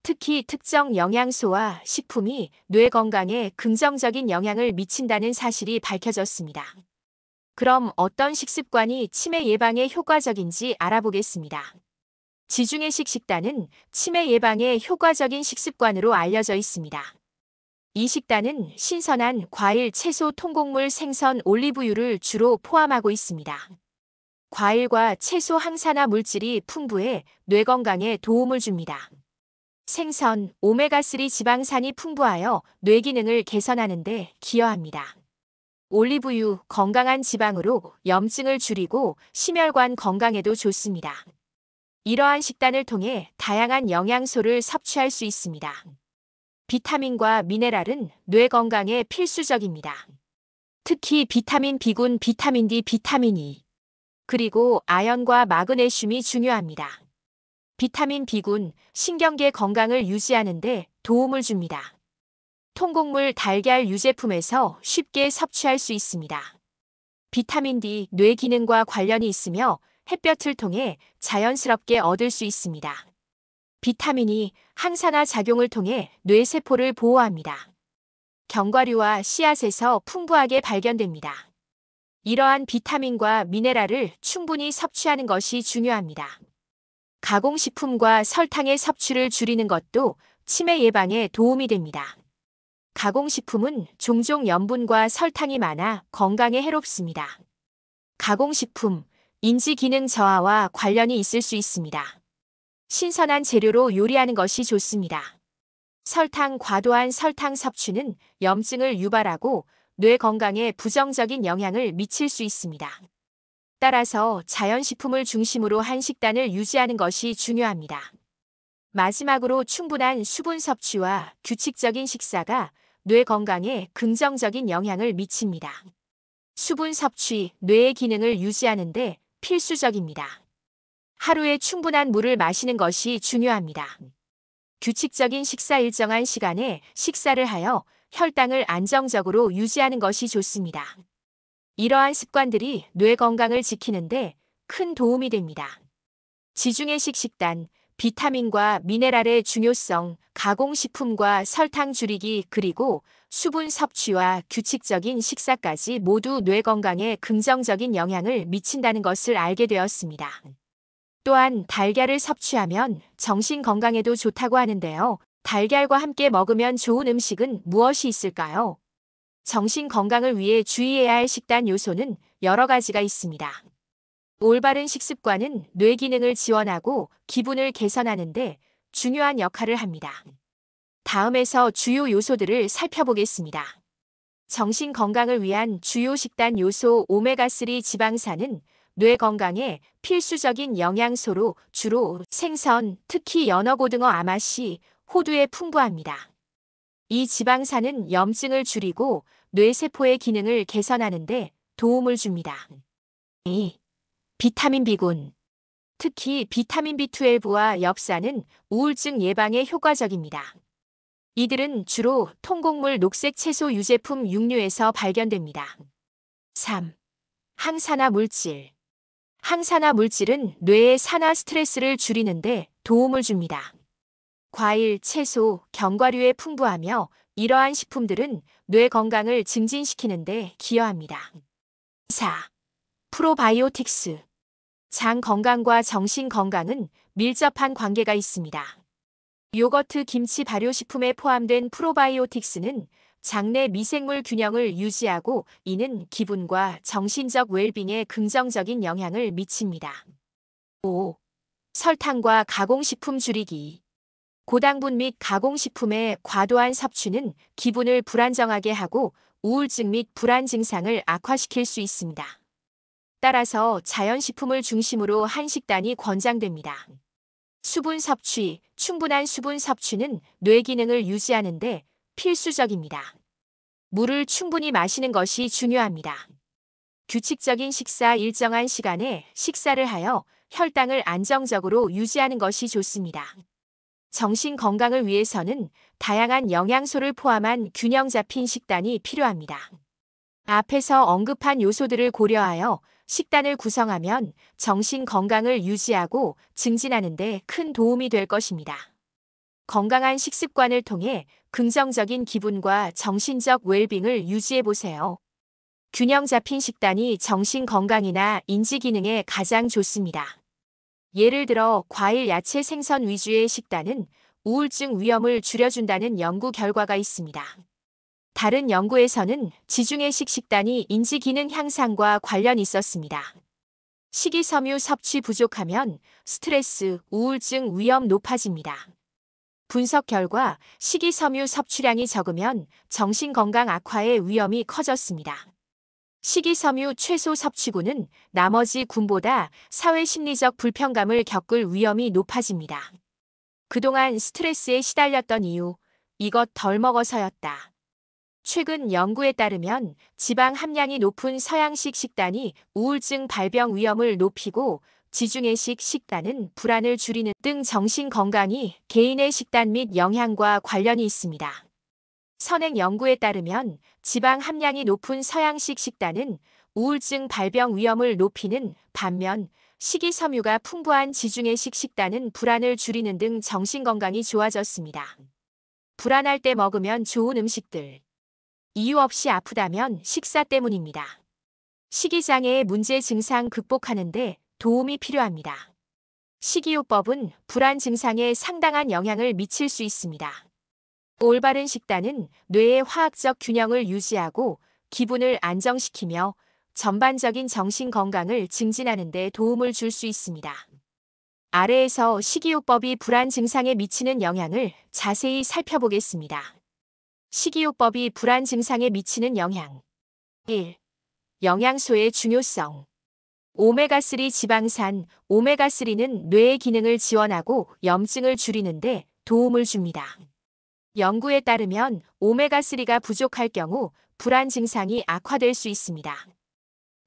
특히 특정 영양소와 식품이 뇌 건강에 긍정적인 영향을 미친다는 사실이 밝혀졌습니다. 그럼 어떤 식습관이 치매 예방에 효과적인지 알아보겠습니다. 지중해식 식단은 치매 예방에 효과적인 식습관으로 알려져 있습니다. 이 식단은 신선한 과일, 채소, 통곡물, 생선, 올리브유를 주로 포함하고 있습니다. 과일과 채소 항산화 물질이 풍부해 뇌 건강에 도움을 줍니다. 생선, 오메가3 지방산이 풍부하여 뇌 기능을 개선하는 데 기여합니다. 올리브유, 건강한 지방으로 염증을 줄이고 심혈관 건강에도 좋습니다. 이러한 식단을 통해 다양한 영양소를 섭취할 수 있습니다. 비타민과 미네랄은 뇌 건강에 필수적입니다. 특히 비타민 B군, 비타민 D, 비타민 E, 그리고 아연과 마그네슘이 중요합니다. 비타민 B군, 신경계 건강을 유지하는 데 도움을 줍니다. 통곡물, 달걀, 유제품에서 쉽게 섭취할 수 있습니다. 비타민 D, 뇌 기능과 관련이 있으며 햇볕을 통해 자연스럽게 얻을 수 있습니다. 비타민이 항산화 작용을 통해 뇌세포를 보호합니다. 견과류와 씨앗에서 풍부하게 발견됩니다. 이러한 비타민과 미네랄을 충분히 섭취하는 것이 중요합니다. 가공식품과 설탕의 섭취를 줄이는 것도 치매 예방에 도움이 됩니다. 가공식품은 종종 염분과 설탕이 많아 건강에 해롭습니다. 가공식품, 인지 기능 저하와 관련이 있을 수 있습니다. 신선한 재료로 요리하는 것이 좋습니다. 과도한 설탕 섭취는 염증을 유발하고 뇌 건강에 부정적인 영향을 미칠 수 있습니다. 따라서 자연식품을 중심으로 한 식단을 유지하는 것이 중요합니다. 마지막으로 충분한 수분 섭취와 규칙적인 식사가 뇌 건강에 긍정적인 영향을 미칩니다. 수분 섭취, 뇌의 기능을 유지하는 데 필수적입니다. 하루에 충분한 물을 마시는 것이 중요합니다. 규칙적인 식사 일정한 시간에 식사를 하여 혈당을 안정적으로 유지하는 것이 좋습니다. 이러한 습관들이 뇌 건강을 지키는데 큰 도움이 됩니다. 지중해식 식단, 비타민과 미네랄의 중요성, 가공식품과 설탕 줄이기 그리고 수분 섭취와 규칙적인 식사까지 모두 뇌 건강에 긍정적인 영향을 미친다는 것을 알게 되었습니다. 또한 달걀을 섭취하면 정신 건강에도 좋다고 하는데요. 달걀과 함께 먹으면 좋은 음식은 무엇이 있을까요? 정신 건강을 위해 주의해야 할 식단 요소는 여러 가지가 있습니다. 올바른 식습관은 뇌 기능을 지원하고 기분을 개선하는 데 중요한 역할을 합니다. 다음에서 주요 요소들을 살펴보겠습니다. 정신 건강을 위한 주요 식단 요소 오메가3 지방산은 뇌 건강에 필수적인 영양소로 주로 생선, 특히 연어, 고등어, 아마씨, 호두에 풍부합니다. 이 지방산은 염증을 줄이고 뇌세포의 기능을 개선하는 데 도움을 줍니다. 2. 비타민 B군. 특히 비타민 B12와 엽산은 우울증 예방에 효과적입니다. 이들은 주로 통곡물 녹색 채소 유제품 육류에서 발견됩니다. 3. 항산화 물질. 항산화 물질은 뇌의 산화 스트레스를 줄이는데 도움을 줍니다. 과일, 채소, 견과류에 풍부하며 이러한 식품들은 뇌 건강을 증진시키는 데 기여합니다. 4. 프로바이오틱스. 장 건강과 정신 건강은 밀접한 관계가 있습니다. 요거트, 김치, 발효식품에 포함된 프로바이오틱스는 장내 미생물 균형을 유지하고 이는 기분과 정신적 웰빙에 긍정적인 영향을 미칩니다. 5. 설탕과 가공식품 줄이기. 고당분 및 가공식품의 과도한 섭취는 기분을 불안정하게 하고 우울증 및 불안 증상을 악화시킬 수 있습니다. 따라서 자연식품을 중심으로 한 식단이 권장됩니다. 수분 섭취. 충분한 수분 섭취는 뇌 기능을 유지하는 데 필수적입니다. 물을 충분히 마시는 것이 중요합니다. 규칙적인 식사, 일정한 시간에 식사를 하여 혈당을 안정적으로 유지하는 것이 좋습니다. 정신 건강을 위해서는 다양한 영양소를 포함한 균형 잡힌 식단이 필요합니다. 앞에서 언급한 요소들을 고려하여 식단을 구성하면 정신 건강을 유지하고 증진하는 데 큰 도움이 될 것입니다. 건강한 식습관을 통해 긍정적인 기분과 정신적 웰빙을 유지해 보세요. 균형 잡힌 식단이 정신 건강이나 인지 기능에 가장 좋습니다. 예를 들어 과일, 야채, 생선 위주의 식단은 우울증 위험을 줄여준다는 연구 결과가 있습니다. 다른 연구에서는 지중해식 식단이 인지 기능 향상과 관련이 있었습니다. 식이섬유 섭취 부족하면 스트레스, 우울증 위험 높아집니다. 분석 결과 식이섬유 섭취량이 적으면 정신건강 악화의 위험이 커졌습니다. 식이섬유 최소 섭취군은 나머지 군보다 사회심리적 불편감을 겪을 위험이 높아집니다. 그동안 스트레스에 시달렸던 이유, 이것 덜 먹어서였다. 최근 연구에 따르면 지방 함량이 높은 서양식 식단이 우울증 발병 위험을 높이고 지중해식 식단은 불안을 줄이는 등 정신 건강이 개인의 식단 및 영향과 관련이 있습니다. 선행 연구에 따르면 지방 함량이 높은 서양식 식단은 우울증 발병 위험을 높이는 반면 식이섬유가 풍부한 지중해식 식단은 불안을 줄이는 등 정신 건강이 좋아졌습니다. 불안할 때 먹으면 좋은 음식들. 이유 없이 아프다면 식사 때문입니다. 식이장애의 문제 증상 극복하는 데 도움이 필요합니다. 식이요법은 불안 증상에 상당한 영향을 미칠 수 있습니다. 올바른 식단은 뇌의 화학적 균형을 유지하고 기분을 안정시키며 전반적인 정신 건강을 증진하는 데 도움을 줄 수 있습니다. 아래에서 식이요법이 불안 증상에 미치는 영향을 자세히 살펴보겠습니다. 식이요법이 불안 증상에 미치는 영향. 1. 영양소의 중요성. 오메가3 지방산. 오메가3는 뇌의 기능을 지원하고 염증을 줄이는 데 도움을 줍니다. 연구에 따르면 오메가3가 부족할 경우 불안 증상이 악화될 수 있습니다.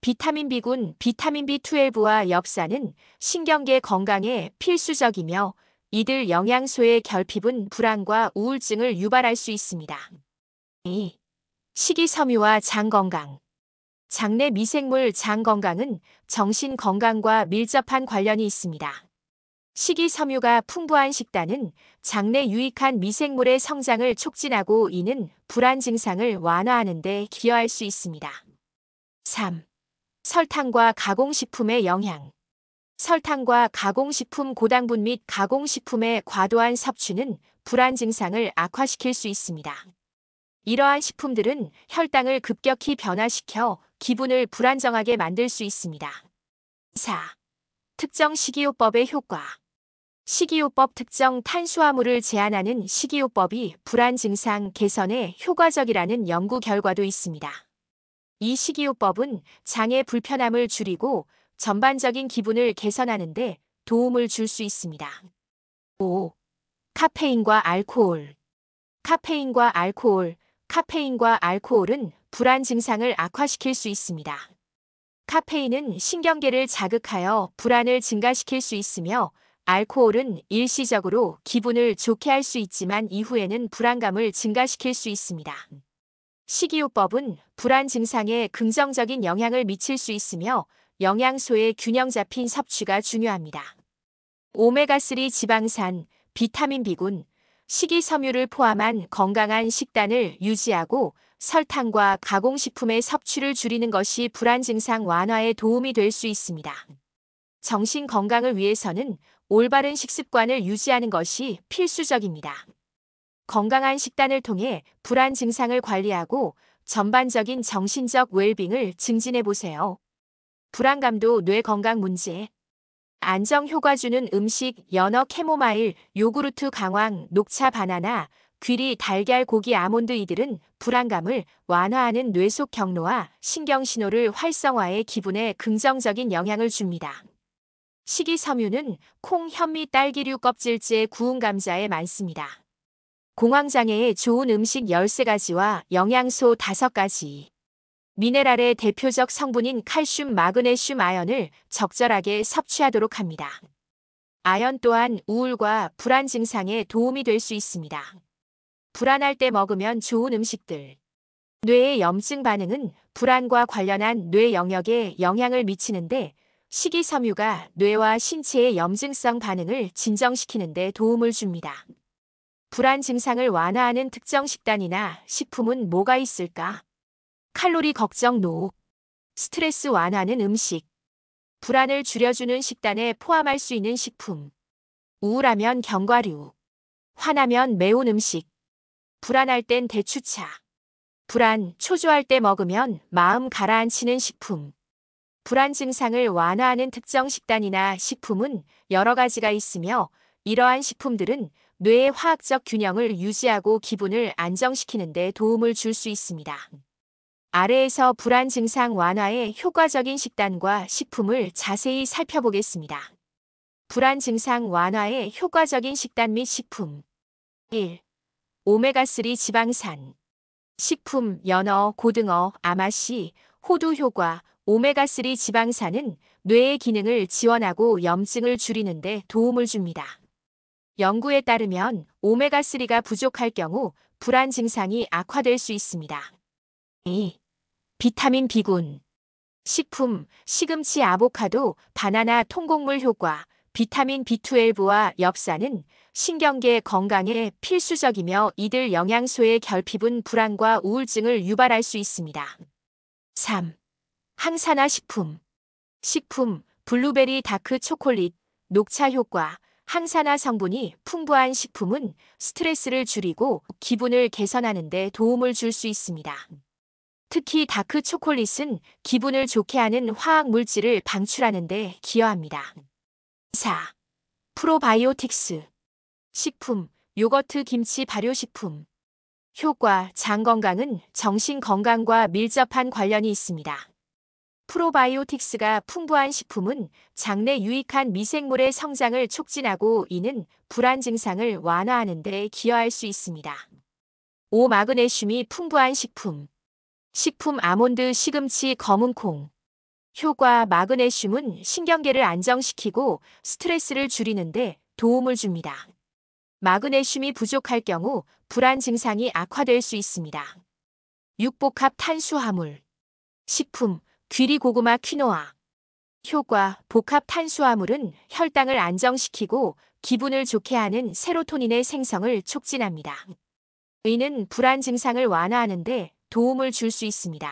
비타민 B군. 비타민 B12와 엽산은 신경계 건강에 필수적이며 이들 영양소의 결핍은 불안과 우울증을 유발할 수 있습니다. 2. 식이섬유와 장 건강. 장내 미생물 장 건강은 정신 건강과 밀접한 관련이 있습니다. 식이섬유가 풍부한 식단은 장내 유익한 미생물의 성장을 촉진하고 이는 불안 증상을 완화하는 데 기여할 수 있습니다. 3. 설탕과 가공식품의 영향. 설탕과 가공식품, 고당분 및 가공식품의 과도한 섭취는 불안 증상을 악화시킬 수 있습니다. 이러한 식품들은 혈당을 급격히 변화시켜 기분을 불안정하게 만들 수 있습니다. 4. 특정 식이요법의 효과. 식이요법 특정 탄수화물을 제한하는 식이요법이 불안 증상 개선에 효과적이라는 연구 결과도 있습니다. 이 식이요법은 장의 불편함을 줄이고 전반적인 기분을 개선하는 데 도움을 줄 수 있습니다. 5. 카페인과 알코올. 카페인과 알코올. 카페인과 알코올은 불안 증상을 악화시킬 수 있습니다. 카페인은 신경계를 자극하여 불안을 증가시킬 수 있으며 알코올은 일시적으로 기분을 좋게 할 수 있지만 이후에는 불안감을 증가시킬 수 있습니다. 식이요법은 불안 증상에 긍정적인 영향을 미칠 수 있으며 영양소의 균형 잡힌 섭취가 중요합니다. 오메가3 지방산, 비타민 B군, 식이섬유를 포함한 건강한 식단을 유지하고 설탕과 가공식품의 섭취를 줄이는 것이 불안 증상 완화에 도움이 될 수 있습니다. 정신 건강을 위해서는 올바른 식습관을 유지하는 것이 필수적입니다. 건강한 식단을 통해 불안 증상을 관리하고 전반적인 정신적 웰빙을 증진해 보세요. 불안감도 뇌 건강 문제. 안정 효과 주는 음식 연어 캐모마일, 요구르트 강황, 녹차 바나나, 귀리 달걀 고기 아몬드 이들은 불안감을 완화하는 뇌 속 경로와 신경 신호를 활성화해 기분에 긍정적인 영향을 줍니다. 식이섬유는 콩, 현미, 딸기류 껍질째 구운 감자에 많습니다. 공황장애에 좋은 음식 13가지와 영양소 5가지. 미네랄의 대표적 성분인 칼슘, 마그네슘, 아연을 적절하게 섭취하도록 합니다. 아연 또한 우울과 불안 증상에 도움이 될 수 있습니다. 불안할 때 먹으면 좋은 음식들. 뇌의 염증 반응은 불안과 관련한 뇌 영역에 영향을 미치는데 식이섬유가 뇌와 신체의 염증성 반응을 진정시키는 데 도움을 줍니다. 불안 증상을 완화하는 특정 식단이나 식품은 뭐가 있을까? 칼로리 걱정 노. 스트레스 완화는 음식. 불안을 줄여주는 식단에 포함할 수 있는 식품. 우울하면 견과류. 화나면 매운 음식. 불안할 땐 대추차. 불안, 초조할 때 먹으면 마음 가라앉히는 식품. 불안 증상을 완화하는 특정 식단이나 식품은 여러 가지가 있으며 이러한 식품들은 뇌의 화학적 균형을 유지하고 기분을 안정시키는 데 도움을 줄 수 있습니다. 아래에서 불안 증상 완화에 효과적인 식단과 식품을 자세히 살펴보겠습니다. 불안 증상 완화에 효과적인 식단 및 식품. 1. 오메가3 지방산. 식품, 연어, 고등어, 아마씨, 호두 효과. 오메가3 지방산은 뇌의 기능을 지원하고 염증을 줄이는 데 도움을 줍니다. 연구에 따르면 오메가3가 부족할 경우 불안 증상이 악화될 수 있습니다. 2. 비타민 B군. 식품, 시금치, 아보카도, 바나나, 통곡물 효과. 비타민 B12와 엽산은 신경계 건강에 필수적이며 이들 영양소의 결핍은 불안과 우울증을 유발할 수 있습니다. 3. 항산화 식품. 식품, 블루베리 다크 초콜릿, 녹차 효과. 항산화 성분이 풍부한 식품은 스트레스를 줄이고 기분을 개선하는 데 도움을 줄 수 있습니다. 특히 다크 초콜릿은 기분을 좋게 하는 화학 물질을 방출하는 데 기여합니다. 4. 프로바이오틱스. 식품, 요거트, 김치, 발효식품. 효과, 장 건강은 정신 건강과 밀접한 관련이 있습니다. 프로바이오틱스가 풍부한 식품은 장내 유익한 미생물의 성장을 촉진하고 이는 불안 증상을 완화하는 데 기여할 수 있습니다. 5. 마그네슘이 풍부한 식품. 식품 아몬드, 시금치, 검은콩. 효과 마그네슘은 신경계를 안정시키고 스트레스를 줄이는데 도움을 줍니다. 마그네슘이 부족할 경우 불안 증상이 악화될 수 있습니다. 6. 복합 탄수화물. 식품, 귀리, 고구마, 퀴노아. 효과 복합 탄수화물은 혈당을 안정시키고 기분을 좋게 하는 세로토닌의 생성을 촉진합니다. 이는 불안 증상을 완화하는데 도움을 줄 수 있습니다.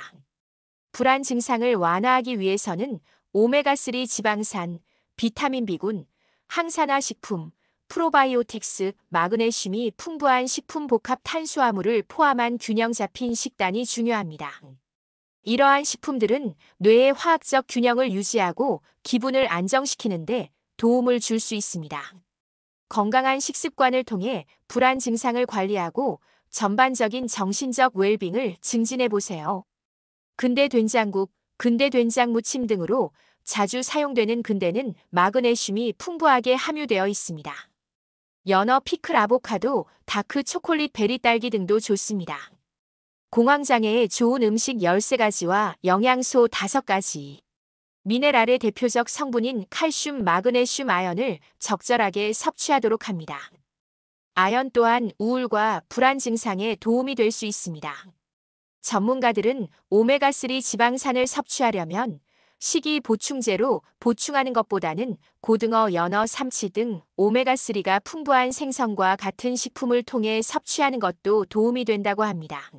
불안 증상을 완화하기 위해서는 오메가3 지방산, 비타민 B군, 항산화 식품, 프로바이오틱스, 마그네슘이 풍부한 식품 복합 탄수화물을 포함한 균형 잡힌 식단이 중요합니다. 이러한 식품들은 뇌의 화학적 균형을 유지하고 기분을 안정시키는 데 도움을 줄 수 있습니다. 건강한 식습관을 통해 불안 증상을 관리하고 전반적인 정신적 웰빙을 증진해 보세요. 근대 된장국, 근대 된장 무침 등으로 자주 사용되는 근대는 마그네슘이 풍부하게 함유되어 있습니다. 연어, 피클, 아보카도, 다크 초콜릿, 베리, 딸기 등도 좋습니다. 공황장애에 좋은 음식 13가지와 영양소 5가지. 미네랄의 대표적 성분인 칼슘, 마그네슘, 아연을 적절하게 섭취하도록 합니다. 아연 또한 우울과 불안 증상에 도움이 될 수 있습니다. 전문가들은 오메가3 지방산을 섭취하려면 식이 보충제로 보충하는 것보다는 고등어, 연어, 삼치 등 오메가3가 풍부한 생선과 같은 식품을 통해 섭취하는 것도 도움이 된다고 합니다.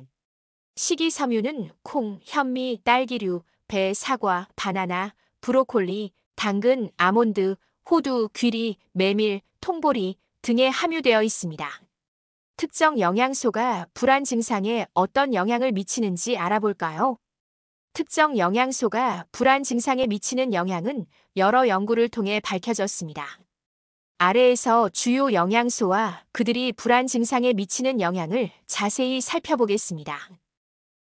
식이섬유는 콩, 현미, 딸기류, 배, 사과, 바나나, 브로콜리, 당근, 아몬드, 호두, 귀리, 메밀, 통보리 등에 함유되어 있습니다. 특정 영양소가 불안 증상에 어떤 영향을 미치는지 알아볼까요? 특정 영양소가 불안 증상에 미치는 영향은 여러 연구를 통해 밝혀졌습니다. 아래에서 주요 영양소와 그들이 불안 증상에 미치는 영향을 자세히 살펴보겠습니다.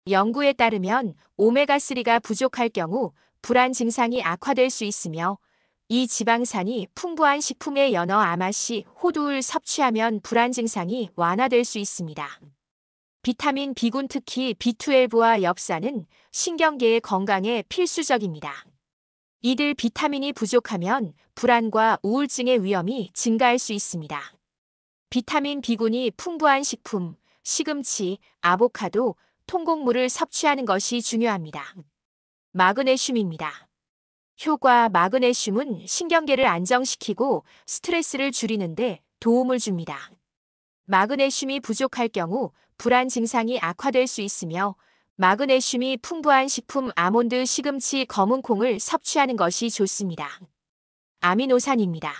연구에 따르면 오메가3가 부족할 경우 불안 증상이 악화될 수 있으며 이 지방산이 풍부한 식품의 연어, 아마씨, 호두를 섭취하면 불안 증상이 완화될 수 있습니다. 비타민 B군 특히 B12와 엽산은 신경계의 건강에 필수적입니다. 이들 비타민이 부족하면 불안과 우울증의 위험이 증가할 수 있습니다. 비타민 B군이 풍부한 식품, 시금치, 아보카도, 통곡물을 섭취하는 것이 중요합니다. 마그네슘입니다. 효과 마그네슘은 신경계를 안정시키고 스트레스를 줄이는데 도움을 줍니다. 마그네슘이 부족할 경우 불안 증상이 악화될 수 있으며 마그네슘이 풍부한 식품 아몬드, 시금치, 검은콩을 섭취하는 것이 좋습니다. 아미노산입니다.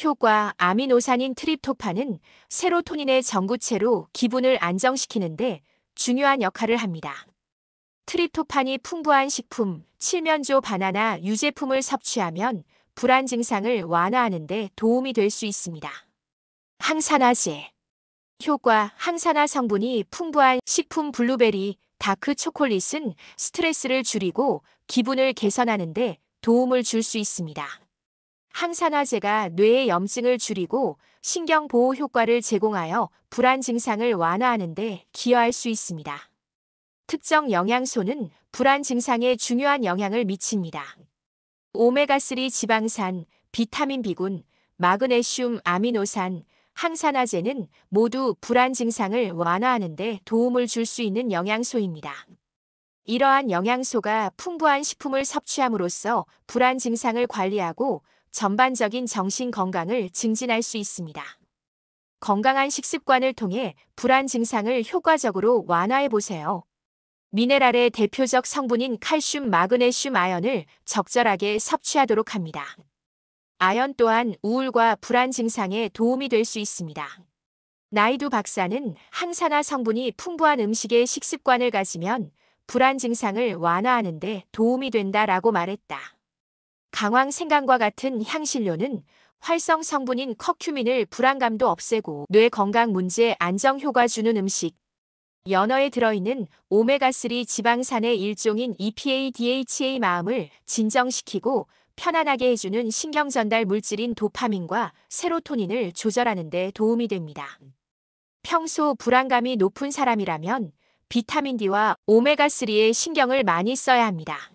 효과 아미노산인 트립토판은 세로토닌의 전구체로 기분을 안정시키는데 중요한 역할을 합니다. 트립토판이 풍부한 식품, 칠면조, 바나나, 유제품을 섭취하면 불안 증상을 완화하는 데 도움이 될 수 있습니다. 항산화제. 효과 항산화 성분이 풍부한 식품 블루베리, 다크 초콜릿은 스트레스를 줄이고 기분을 개선하는 데 도움을 줄 수 있습니다. 항산화제가 뇌의 염증을 줄이고 신경 보호 효과를 제공하여 불안 증상을 완화하는 데 기여할 수 있습니다. 특정 영양소는 불안 증상에 중요한 영향을 미칩니다. 오메가3 지방산, 비타민 B군, 마그네슘, 아미노산, 항산화제는 모두 불안 증상을 완화하는 데 도움을 줄 수 있는 영양소입니다. 이러한 영양소가 풍부한 식품을 섭취함으로써 불안 증상을 관리하고 전반적인 정신 건강을 증진할 수 있습니다. 건강한 식습관을 통해 불안 증상을 효과적으로 완화해 보세요. 미네랄의 대표적 성분인 칼슘, 마그네슘, 아연을 적절하게 섭취하도록 합니다. 아연 또한 우울과 불안 증상에 도움이 될 수 있습니다. 나이두 박사는 항산화 성분이 풍부한 음식의 식습관을 가지면 불안 증상을 완화하는 데 도움이 된다라고 말했다. 강황 생강과 같은 향신료는 활성 성분인 커큐민을 불안감도 없애고 뇌 건강 문제 안정 효과 주는 음식. 연어에 들어있는 오메가3 지방산의 일종인 EPA, DHA 마음을 진정시키고 편안하게 해주는 신경전달 물질인 도파민과 세로토닌을 조절하는 데 도움이 됩니다. 평소 불안감이 높은 사람이라면 비타민 D와 오메가3에 신경을 많이 써야 합니다.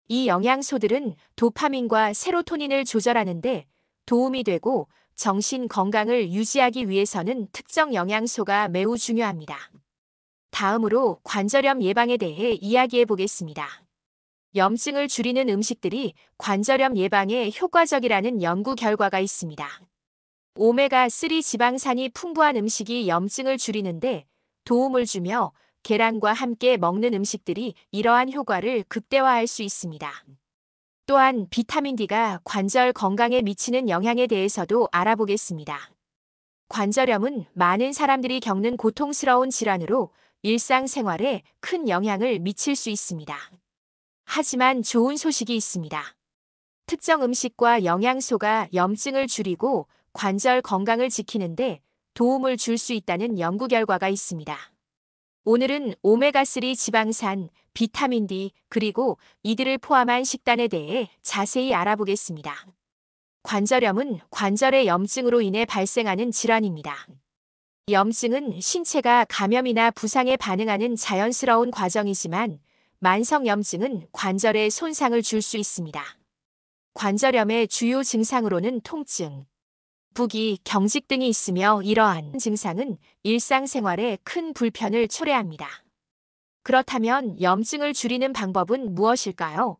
이 영양소들은 도파민과 세로토닌을 조절하는 데 도움이 되고 정신 건강을 유지하기 위해서는 특정 영양소가 매우 중요합니다. 다음으로 관절염 예방에 대해 이야기해 보겠습니다. 염증을 줄이는 음식들이 관절염 예방에 효과적이라는 연구 결과가 있습니다. 오메가3 지방산이 풍부한 음식이 염증을 줄이는데 도움을 주며 계란과 함께 먹는 음식들이 이러한 효과를 극대화할 수 있습니다. 또한 비타민 D가 관절 건강에 미치는 영향에 대해서도 알아보겠습니다. 관절염은 많은 사람들이 겪는 고통스러운 질환으로 일상생활에 큰 영향을 미칠 수 있습니다. 하지만 좋은 소식이 있습니다. 특정 음식과 영양소가 염증을 줄이고 관절 건강을 지키는데 도움을 줄 수 있다는 연구 결과가 있습니다. 오늘은 오메가3 지방산, 비타민 D, 그리고 이들을 포함한 식단에 대해 자세히 알아보겠습니다. 관절염은 관절의 염증으로 인해 발생하는 질환입니다. 염증은 신체가 감염이나 부상에 반응하는 자연스러운 과정이지만 만성염증은 관절에 손상을 줄 수 있습니다. 관절염의 주요 증상으로는 통증, 부기, 경직 등이 있으며 이러한 증상은 일상생활에 큰 불편을 초래합니다. 그렇다면 염증을 줄이는 방법은 무엇일까요?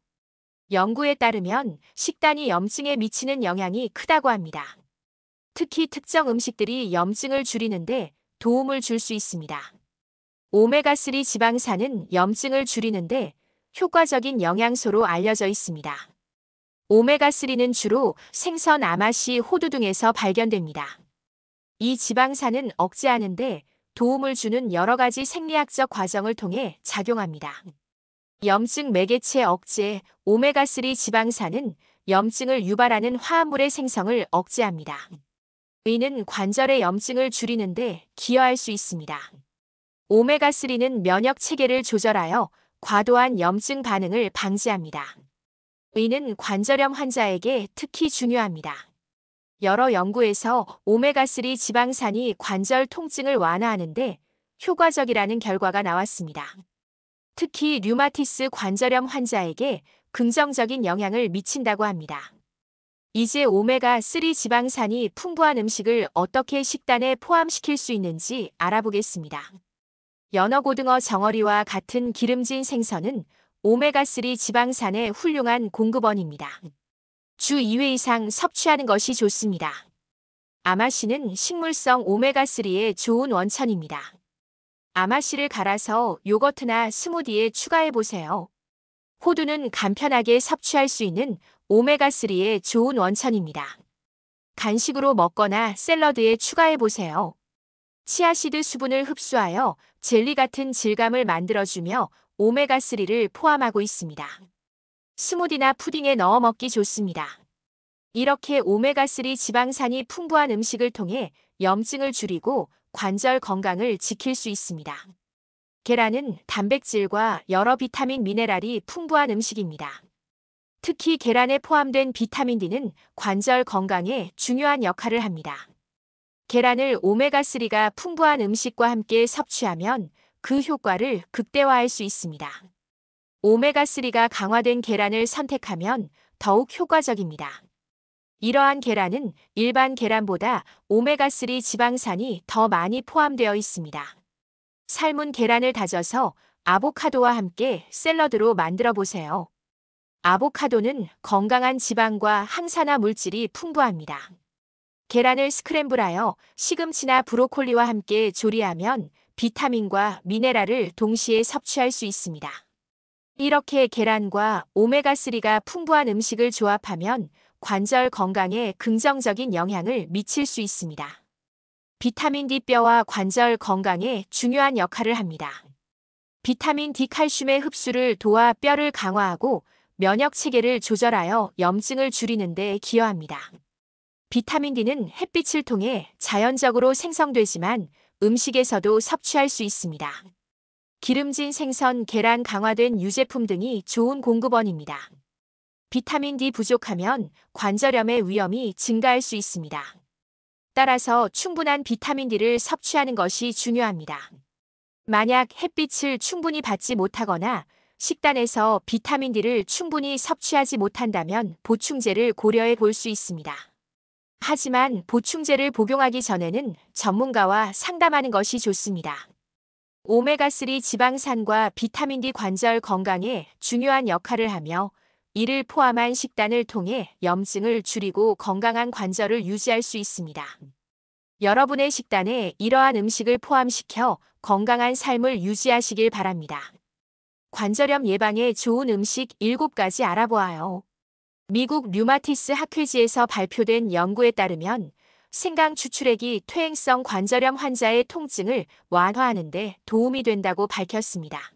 연구에 따르면 식단이 염증에 미치는 영향이 크다고 합니다. 특히 특정 음식들이 염증을 줄이는데 도움을 줄 수 있습니다. 오메가3 지방산은 염증을 줄이는데 효과적인 영양소로 알려져 있습니다. 오메가3는 주로 생선, 아마씨, 호두 등에서 발견됩니다. 이 지방산은 억제하는데 도움을 주는 여러 가지 생리학적 과정을 통해 작용합니다. 염증 매개체 억제, 오메가3 지방산은 염증을 유발하는 화합물의 생성을 억제합니다. 이는 관절의 염증을 줄이는데 기여할 수 있습니다. 오메가3는 면역 체계를 조절하여 과도한 염증 반응을 방지합니다. 이는 관절염 환자에게 특히 중요합니다. 여러 연구에서 오메가3 지방산이 관절 통증을 완화하는데 효과적이라는 결과가 나왔습니다. 특히 류마티스 관절염 환자에게 긍정적인 영향을 미친다고 합니다. 이제 오메가3 지방산이 풍부한 음식을 어떻게 식단에 포함시킬 수 있는지 알아보겠습니다. 연어, 고등어, 정어리와 같은 기름진 생선은 오메가3 지방산의 훌륭한 공급원입니다. 주 2회 이상 섭취하는 것이 좋습니다. 아마씨는 식물성 오메가3의 좋은 원천입니다. 아마씨를 갈아서 요거트나 스무디에 추가해보세요. 호두는 간편하게 섭취할 수 있는 오메가3의 좋은 원천입니다. 간식으로 먹거나 샐러드에 추가해보세요. 치아씨드 수분을 흡수하여 젤리 같은 질감을 만들어주며 오메가3를 포함하고 있습니다. 스무디나 푸딩에 넣어 먹기 좋습니다. 이렇게 오메가3 지방산이 풍부한 음식을 통해 염증을 줄이고 관절 건강을 지킬 수 있습니다. 계란은 단백질과 여러 비타민, 미네랄이 풍부한 음식입니다. 특히 계란에 포함된 비타민 D는 관절 건강에 중요한 역할을 합니다. 계란을 오메가3가 풍부한 음식과 함께 섭취하면 그 효과를 극대화할 수 있습니다. 오메가3가 강화된 계란을 선택하면 더욱 효과적입니다. 이러한 계란은 일반 계란보다 오메가3 지방산이 더 많이 포함되어 있습니다. 삶은 계란을 다져서 아보카도와 함께 샐러드로 만들어 보세요. 아보카도는 건강한 지방과 항산화 물질이 풍부합니다. 계란을 스크램블하여 시금치나 브로콜리와 함께 조리하면 비타민과 미네랄을 동시에 섭취할 수 있습니다. 이렇게 계란과 오메가3가 풍부한 음식을 조합하면 관절 건강에 긍정적인 영향을 미칠 수 있습니다. 비타민 D 뼈와 관절 건강에 중요한 역할을 합니다. 비타민 D 칼슘의 흡수를 도와 뼈를 강화하고 면역 체계를 조절하여 염증을 줄이는 데 기여합니다. 비타민 D는 햇빛을 통해 자연적으로 생성되지만 음식에서도 섭취할 수 있습니다. 기름진 생선, 계란, 강화된 유제품 등이 좋은 공급원입니다. 비타민 D 부족하면 관절염의 위험이 증가할 수 있습니다. 따라서 충분한 비타민 D를 섭취하는 것이 중요합니다. 만약 햇빛을 충분히 받지 못하거나 식단에서 비타민 D를 충분히 섭취하지 못한다면 보충제를 고려해 볼 수 있습니다. 하지만 보충제를 복용하기 전에는 전문가와 상담하는 것이 좋습니다. 오메가3 지방산과 비타민 D 관절 건강에 중요한 역할을 하며 이를 포함한 식단을 통해 염증을 줄이고 건강한 관절을 유지할 수 있습니다. 여러분의 식단에 이러한 음식을 포함시켜 건강한 삶을 유지하시길 바랍니다. 관절염 예방에 좋은 음식 7가지 알아보아요. 미국 류마티스 학회지에서 발표된 연구에 따르면 생강 추출액이 퇴행성 관절염 환자의 통증을 완화하는 데 도움이 된다고 밝혔습니다.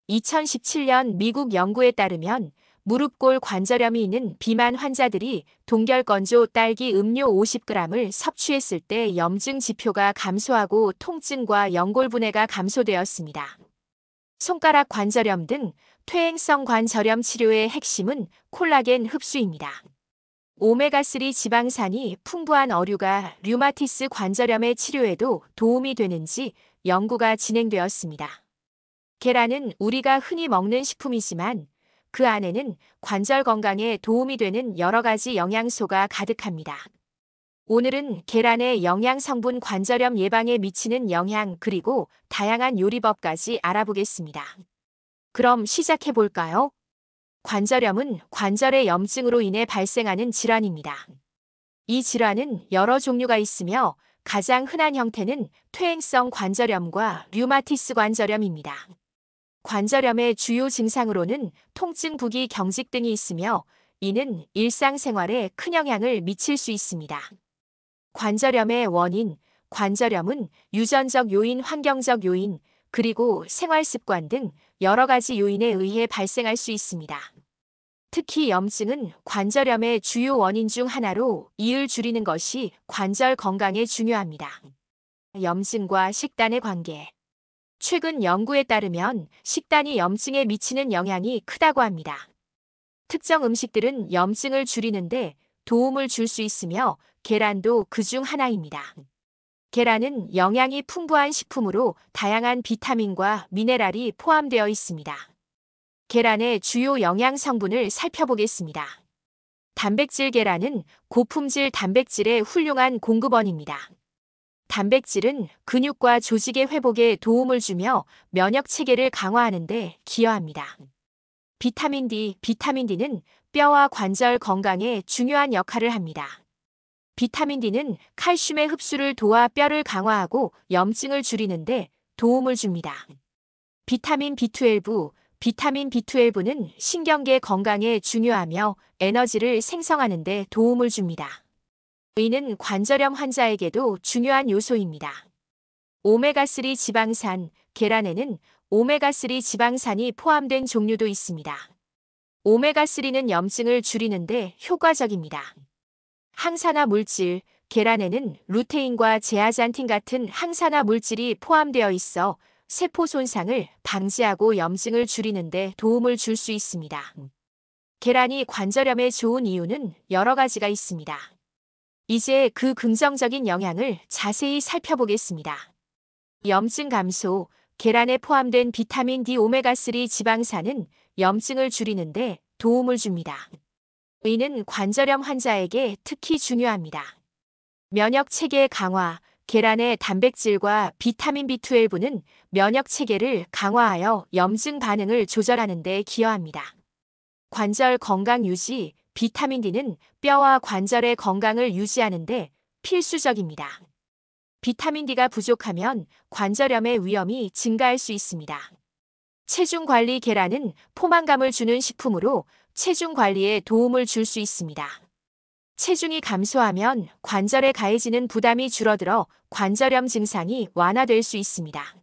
2017년 미국 연구에 따르면 무릎골 관절염이 있는 비만 환자들이 동결건조 딸기 음료 50g을 섭취했을 때 염증 지표가 감소하고 통증과 연골분해가 감소되었습니다. 손가락 관절염 등 퇴행성 관절염 치료의 핵심은 콜라겐 흡수입니다. 오메가3 지방산이 풍부한 어류가 류마티스 관절염의 치료에도 도움이 되는지 연구가 진행되었습니다. 계란은 우리가 흔히 먹는 식품이지만 그 안에는 관절 건강에 도움이 되는 여러 가지 영양소가 가득합니다. 오늘은 계란의 영양 성분 관절염 예방에 미치는 영향 그리고 다양한 요리법까지 알아보겠습니다. 그럼 시작해 볼까요? 관절염은 관절의 염증으로 인해 발생하는 질환입니다. 이 질환은 여러 종류가 있으며 가장 흔한 형태는 퇴행성 관절염과 류마티스 관절염입니다. 관절염의 주요 증상으로는 통증, 부기, 경직 등이 있으며 이는 일상생활에 큰 영향을 미칠 수 있습니다. 관절염의 원인, 관절염은 유전적 요인, 환경적 요인, 그리고 생활습관 등 여러 가지 요인에 의해 발생할 수 있습니다. 특히 염증은 관절염의 주요 원인 중 하나로 이를 줄이는 것이 관절 건강에 중요합니다. 염증과 식단의 관계. 최근 연구에 따르면 식단이 염증에 미치는 영향이 크다고 합니다. 특정 음식들은 염증을 줄이는데 도움을 줄 수 있으며 계란도 그중 하나입니다. 계란은 영양이 풍부한 식품으로 다양한 비타민과 미네랄이 포함되어 있습니다. 계란의 주요 영양 성분을 살펴보겠습니다. 단백질. 계란은 고품질 단백질의 훌륭한 공급원입니다. 단백질은 근육과 조직의 회복에 도움을 주며 면역 체계를 강화하는 데 기여합니다. 비타민 D. 비타민 D는 뼈와 관절 건강에 중요한 역할을 합니다. 비타민 D는 칼슘의 흡수를 도와 뼈를 강화하고 염증을 줄이는 데 도움을 줍니다. 비타민 B12. 비타민 B12는 신경계 건강에 중요하며 에너지를 생성하는 데 도움을 줍니다. 이는 관절염 환자에게도 중요한 요소입니다. 오메가3 지방산. 계란에는 오메가3 지방산이 포함된 종류도 있습니다. 오메가3는 염증을 줄이는 데 효과적입니다. 항산화 물질. 계란에는 루테인과 제아잔틴 같은 항산화 물질이 포함되어 있어 세포 손상을 방지하고 염증을 줄이는 데 도움을 줄 수 있습니다. 계란이 관절염에 좋은 이유는 여러 가지가 있습니다. 이제 그 긍정적인 영향을 자세히 살펴보겠습니다. 염증 감소. 계란에 포함된 비타민 D 오메가3 지방산은 염증을 줄이는 데 도움을 줍니다. 이는 관절염 환자에게 특히 중요합니다. 면역 체계 강화. 계란의 단백질과 비타민 B12는 면역 체계를 강화하여 염증 반응을 조절하는 데 기여합니다. 관절 건강 유지. 비타민 D는 뼈와 관절의 건강을 유지하는 데 필수적입니다. 비타민 D가 부족하면 관절염의 위험이 증가할 수 있습니다. 체중 관리. 계란은 포만감을 주는 식품으로 체중 관리에 도움을 줄 수 있습니다. 체중이 감소하면 관절에 가해지는 부담이 줄어들어 관절염 증상이 완화될 수 있습니다.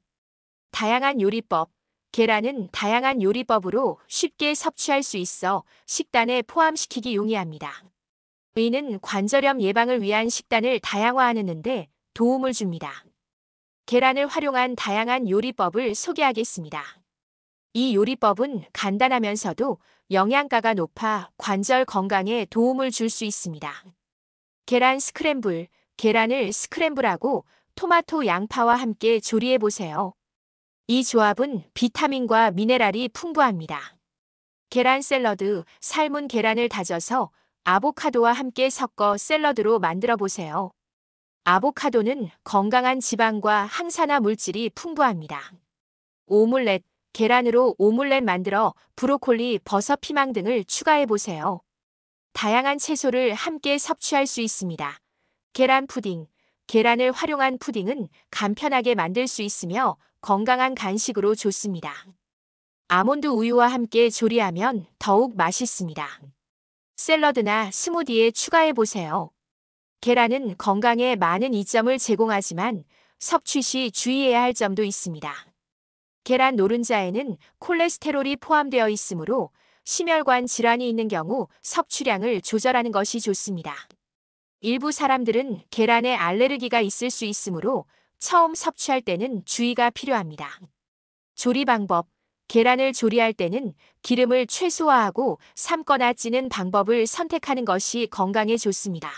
다양한 요리법. 계란은 다양한 요리법으로 쉽게 섭취할 수 있어 식단에 포함시키기 용이합니다. 이는 관절염 예방을 위한 식단을 다양화하는 데 도움을 줍니다. 계란을 활용한 다양한 요리법을 소개하겠습니다. 이 요리법은 간단하면서도 영양가가 높아 관절 건강에 도움을 줄 수 있습니다. 계란 스크램블. 계란을 스크램블하고 토마토, 양파와 함께 조리해보세요. 이 조합은 비타민과 미네랄이 풍부합니다. 계란 샐러드. 삶은 계란을 다져서 아보카도와 함께 섞어 샐러드로 만들어 보세요. 아보카도는 건강한 지방과 항산화 물질이 풍부합니다. 오믈렛. 계란으로 오믈렛 만들어 브로콜리, 버섯, 피망 등을 추가해 보세요. 다양한 채소를 함께 섭취할 수 있습니다. 계란 푸딩. 계란을 활용한 푸딩은 간편하게 만들 수 있으며 건강한 간식으로 좋습니다. 아몬드 우유와 함께 조리하면 더욱 맛있습니다. 샐러드나 스무디에 추가해 보세요. 계란은 건강에 많은 이점을 제공하지만 섭취 시 주의해야 할 점도 있습니다. 계란 노른자에는 콜레스테롤이 포함되어 있으므로 심혈관 질환이 있는 경우 섭취량을 조절하는 것이 좋습니다. 일부 사람들은 계란에 알레르기가 있을 수 있으므로 처음 섭취할 때는 주의가 필요합니다. 조리 방법. 계란을 조리할 때는 기름을 최소화하고 삶거나 찌는 방법을 선택하는 것이 건강에 좋습니다.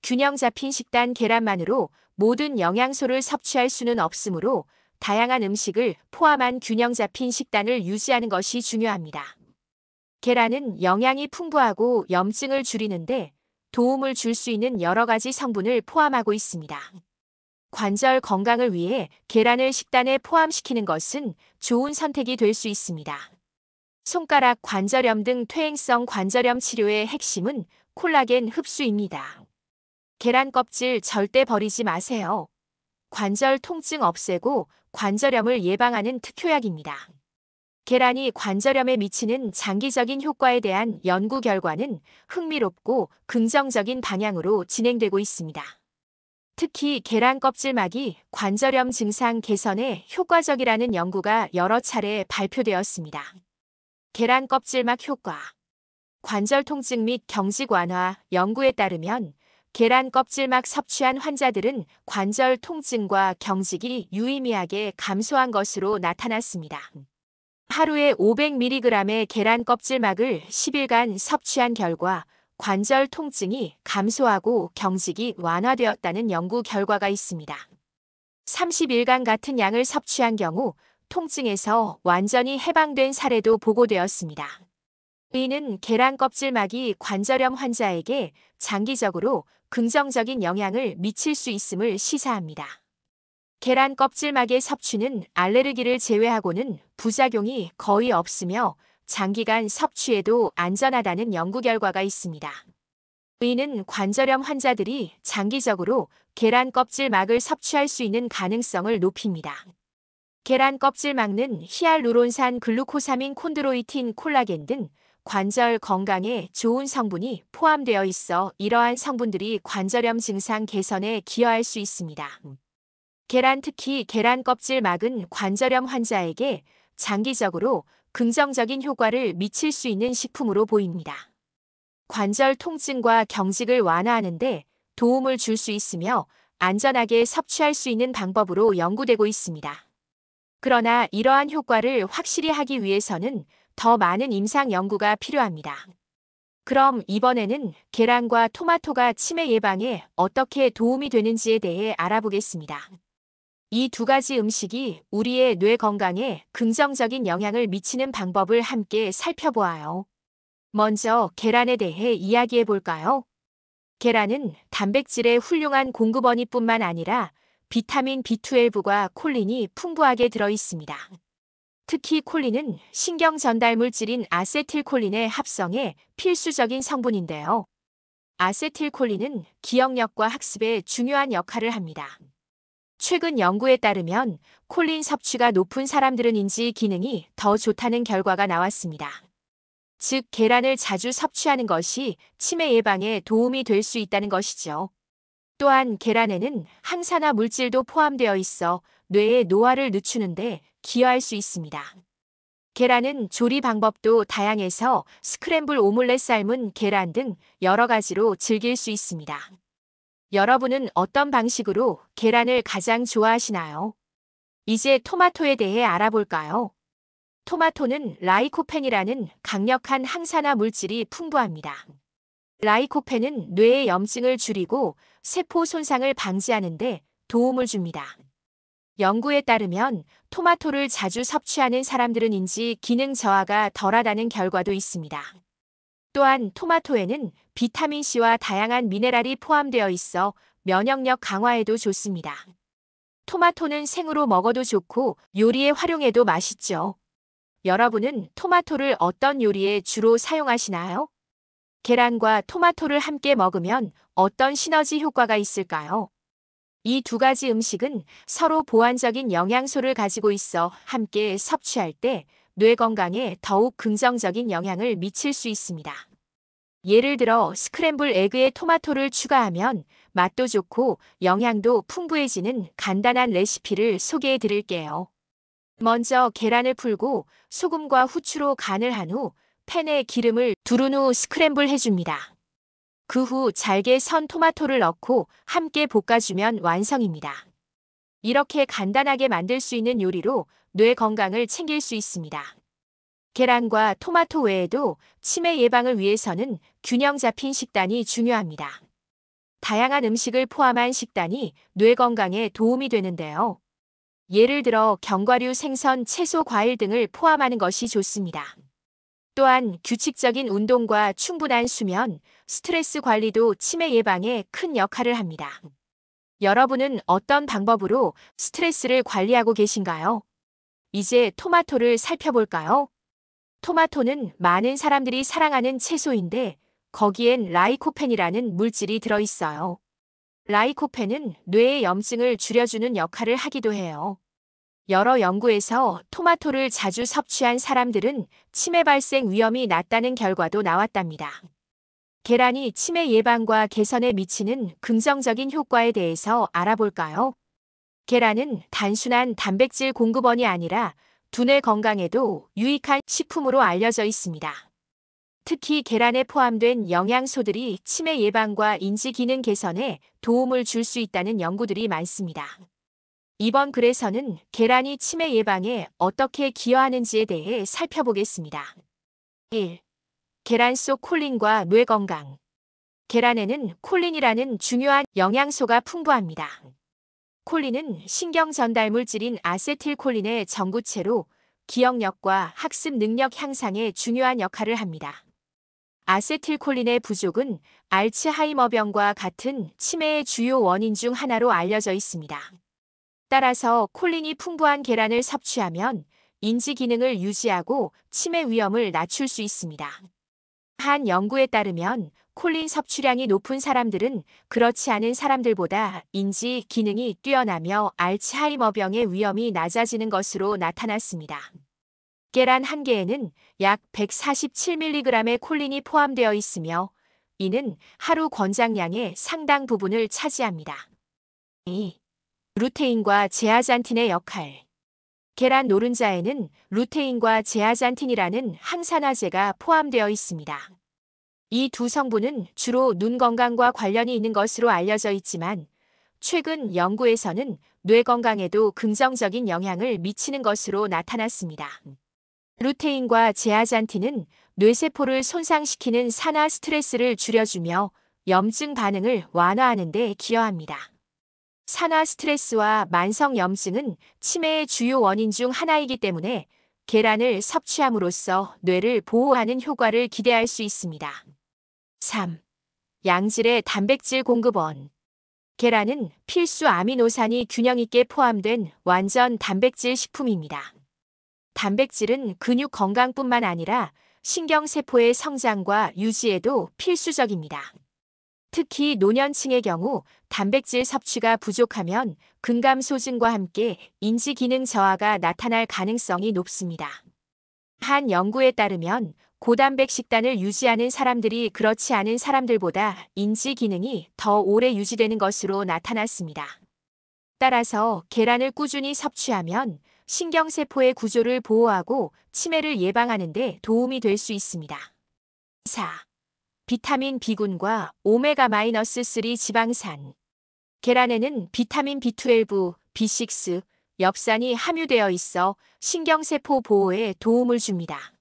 균형 잡힌 식단. 계란만으로 모든 영양소를 섭취할 수는 없으므로 다양한 음식을 포함한 균형 잡힌 식단을 유지하는 것이 중요합니다. 계란은 영양이 풍부하고 염증을 줄이는데 도움을 줄 수 있는 여러 가지 성분을 포함하고 있습니다. 관절 건강을 위해 계란을 식단에 포함시키는 것은 좋은 선택이 될 수 있습니다. 손가락 관절염 등 퇴행성 관절염 치료의 핵심은 콜라겐 흡수입니다. 계란 껍질 절대 버리지 마세요. 관절 통증 없애고 관절염을 예방하는 특효약입니다. 계란이 관절염에 미치는 장기적인 효과에 대한 연구 결과는 흥미롭고 긍정적인 방향으로 진행되고 있습니다. 특히 계란 껍질막이 관절염 증상 개선에 효과적이라는 연구가 여러 차례 발표되었습니다. 계란 껍질막 효과. 관절 통증 및 경직 완화. 연구에 따르면 계란 껍질막 섭취한 환자들은 관절 통증과 경직이 유의미하게 감소한 것으로 나타났습니다. 하루에 500mg의 계란 껍질막을 10일간 섭취한 결과 관절 통증이 감소하고 경직이 완화되었다는 연구 결과가 있습니다. 30일간 같은 양을 섭취한 경우 통증에서 완전히 해방된 사례도 보고되었습니다. 이는 계란 껍질막이 관절염 환자에게 장기적으로 긍정적인 영향을 미칠 수 있음을 시사합니다. 계란 껍질막의 섭취는 알레르기를 제외하고는 부작용이 거의 없으며 장기간 섭취에도 안전하다는 연구 결과가 있습니다. 이는 관절염 환자들이 장기적으로 계란 껍질막을 섭취할 수 있는 가능성을 높입니다. 계란 껍질막은 히알루론산, 글루코사민, 콘드로이틴, 콜라겐 등 관절 건강에 좋은 성분이 포함되어 있어 이러한 성분들이 관절염 증상 개선에 기여할 수 있습니다. 계란, 특히 계란 껍질막은 관절염 환자에게 장기적으로 긍정적인 효과를 미칠 수 있는 식품으로 보입니다. 관절 통증과 경직을 완화하는 데 도움을 줄 수 있으며 안전하게 섭취할 수 있는 방법으로 연구되고 있습니다. 그러나 이러한 효과를 확실히 하기 위해서는 더 많은 임상 연구가 필요합니다. 그럼 이번에는 계란과 토마토가 치매 예방에 어떻게 도움이 되는지에 대해 알아보겠습니다. 이 두 가지 음식이 우리의 뇌 건강에 긍정적인 영향을 미치는 방법을 함께 살펴보아요. 먼저 계란에 대해 이야기해 볼까요? 계란은 단백질의 훌륭한 공급원이뿐만 아니라 비타민 B12과 콜린이 풍부하게 들어 있습니다. 특히 콜린은 신경 전달 물질인 아세틸콜린의 합성에 필수적인 성분인데요. 아세틸콜린은 기억력과 학습에 중요한 역할을 합니다. 최근 연구에 따르면 콜린 섭취가 높은 사람들은 인지 기능이 더 좋다는 결과가 나왔습니다. 즉, 계란을 자주 섭취하는 것이 치매 예방에 도움이 될 수 있다는 것이죠. 또한 계란에는 항산화 물질도 포함되어 있어 뇌의 노화를 늦추는데 기여할 수 있습니다. 계란은 조리 방법도 다양해서 스크램블 오믈렛, 삶은 계란 등 여러 가지로 즐길 수 있습니다. 여러분은 어떤 방식으로 계란을 가장 좋아하시나요? 이제 토마토에 대해 알아볼까요? 토마토는 라이코펜이라는 강력한 항산화 물질이 풍부합니다. 라이코펜은 뇌의 염증을 줄이고 세포 손상을 방지하는 데 도움을 줍니다. 연구에 따르면 토마토를 자주 섭취하는 사람들은 인지 기능 저하가 덜하다는 결과도 있습니다. 또한 토마토에는 비타민C와 다양한 미네랄이 포함되어 있어 면역력 강화에도 좋습니다. 토마토는 생으로 먹어도 좋고 요리에 활용해도 맛있죠. 여러분은 토마토를 어떤 요리에 주로 사용하시나요? 계란과 토마토를 함께 먹으면 어떤 시너지 효과가 있을까요? 이 두 가지 음식은 서로 보완적인 영양소를 가지고 있어 함께 섭취할 때 뇌 건강에 더욱 긍정적인 영향을 미칠 수 있습니다. 예를 들어 스크램블 에그에 토마토를 추가하면 맛도 좋고 영양도 풍부해지는 간단한 레시피를 소개해 드릴게요. 먼저 계란을 풀고 소금과 후추로 간을 한 후 팬에 기름을 두른 후 스크램블 해줍니다. 그 후 잘게 선 토마토를 넣고 함께 볶아주면 완성입니다. 이렇게 간단하게 만들 수 있는 요리로 뇌 건강을 챙길 수 있습니다. 계란과 토마토 외에도 치매 예방을 위해서는 균형 잡힌 식단이 중요합니다. 다양한 음식을 포함한 식단이 뇌 건강에 도움이 되는데요. 예를 들어 견과류, 생선, 채소, 과일 등을 포함하는 것이 좋습니다. 또한 규칙적인 운동과 충분한 수면, 스트레스 관리도 치매 예방에 큰 역할을 합니다. 여러분은 어떤 방법으로 스트레스를 관리하고 계신가요? 이제 토마토를 살펴볼까요? 토마토는 많은 사람들이 사랑하는 채소인데 거기엔 라이코펜이라는 물질이 들어있어요. 라이코펜은 뇌의 염증을 줄여주는 역할을 하기도 해요. 여러 연구에서 토마토를 자주 섭취한 사람들은 치매 발생 위험이 낮다는 결과도 나왔답니다. 계란이 치매 예방과 개선에 미치는 긍정적인 효과에 대해서 알아볼까요? 계란은 단순한 단백질 공급원이 아니라 두뇌 건강에도 유익한 식품으로 알려져 있습니다. 특히 계란에 포함된 영양소들이 치매 예방과 인지 기능 개선에 도움을 줄 수 있다는 연구들이 많습니다. 이번 글에서는 계란이 치매 예방에 어떻게 기여하는지에 대해 살펴보겠습니다. 1. 계란 속 콜린과 뇌 건강. 계란에는 콜린이라는 중요한 영양소가 풍부합니다. 콜린은 신경 전달 물질인 아세틸콜린의 전구체로 기억력과 학습 능력 향상에 중요한 역할을 합니다. 아세틸콜린의 부족은 알츠하이머병과 같은 치매의 주요 원인 중 하나로 알려져 있습니다. 따라서 콜린이 풍부한 계란을 섭취하면 인지 기능을 유지하고 치매 위험을 낮출 수 있습니다. 한 연구에 따르면 콜린 섭취량이 높은 사람들은 그렇지 않은 사람들보다 인지 기능이 뛰어나며 알츠하이머병의 위험이 낮아지는 것으로 나타났습니다. 계란 한 개에는 약 147mg의 콜린이 포함되어 있으며 이는 하루 권장량의 상당 부분을 차지합니다. 2. 루테인과 제아잔틴의 역할. 계란 노른자에는 루테인과 제아잔틴이라는 항산화제가 포함되어 있습니다. 이 두 성분은 주로 눈 건강과 관련이 있는 것으로 알려져 있지만 최근 연구에서는 뇌 건강에도 긍정적인 영향을 미치는 것으로 나타났습니다. 루테인과 제아잔틴은 뇌세포를 손상시키는 산화 스트레스를 줄여주며 염증 반응을 완화하는 데 기여합니다. 산화 스트레스와 만성 염증은 치매의 주요 원인 중 하나이기 때문에 계란을 섭취함으로써 뇌를 보호하는 효과를 기대할 수 있습니다. 3. 양질의 단백질 공급원. 계란은 필수 아미노산이 균형 있게 포함된 완전 단백질 식품입니다. 단백질은 근육 건강뿐만 아니라 신경세포의 성장과 유지에도 필수적입니다. 특히 노년층의 경우 단백질 섭취가 부족하면 근감소증과 함께 인지 기능 저하가 나타날 가능성이 높습니다. 한 연구에 따르면 고단백 식단을 유지하는 사람들이 그렇지 않은 사람들보다 인지 기능이 더 오래 유지되는 것으로 나타났습니다. 따라서 계란을 꾸준히 섭취하면 신경세포의 구조를 보호하고 치매를 예방하는 데 도움이 될 수 있습니다. 4. 비타민 B군과 오메가-3 지방산. 계란에는 비타민 B12, B6, 엽산이 함유되어 있어 신경세포 보호에 도움을 줍니다.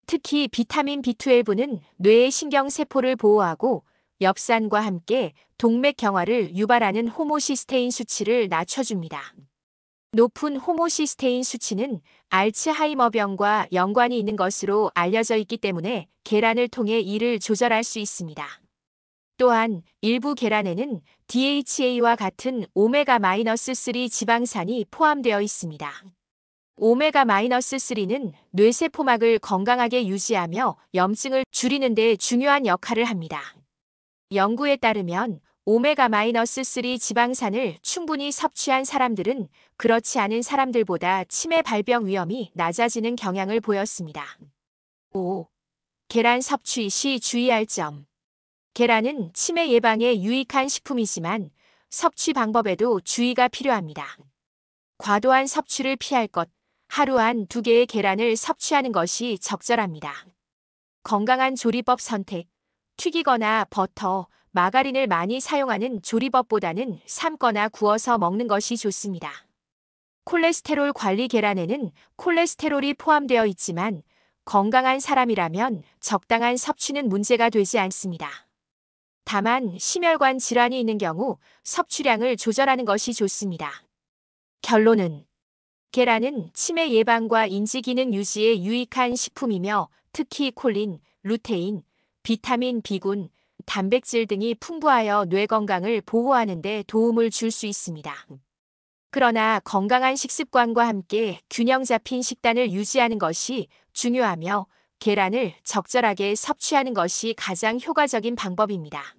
특히 비타민 B12는 뇌의 신경세포를 보호하고 엽산과 함께 동맥경화를 유발하는 호모시스테인 수치를 낮춰줍니다. 높은 호모시스테인 수치는 알츠하이머병과 연관이 있는 것으로 알려져 있기 때문에 계란을 통해 이를 조절할 수 있습니다. 또한 일부 계란에는 DHA와 같은 오메가-3 지방산이 포함되어 있습니다. 오메가-3는 뇌세포막을 건강하게 유지하며 염증을 줄이는 데 중요한 역할을 합니다. 연구에 따르면 오메가-3 지방산을 충분히 섭취한 사람들은 그렇지 않은 사람들보다 치매 발병 위험이 낮아지는 경향을 보였습니다. 5. 계란 섭취 시 주의할 점. 계란은 치매 예방에 유익한 식품이지만 섭취 방법에도 주의가 필요합니다. 과도한 섭취를 피할 것, 하루 한 2개의 계란을 섭취하는 것이 적절합니다. 건강한 조리법 선택. 튀기거나 버터, 마가린을 많이 사용하는 조리법보다는 삶거나 구워서 먹는 것이 좋습니다. 콜레스테롤 관리 계란에는 콜레스테롤이 포함되어 있지만 건강한 사람이라면 적당한 섭취는 문제가 되지 않습니다. 다만 심혈관 질환이 있는 경우 섭취량을 조절하는 것이 좋습니다. 결론은 계란은 치매 예방과 인지 기능 유지에 유익한 식품이며 특히 콜린, 루테인, 비타민 B군, 단백질 등이 풍부하여 뇌 건강을 보호하는 데 도움을 줄 수 있습니다. 그러나 건강한 식습관과 함께 균형 잡힌 식단을 유지하는 것이 중요하며 계란을 적절하게 섭취하는 것이 가장 효과적인 방법입니다.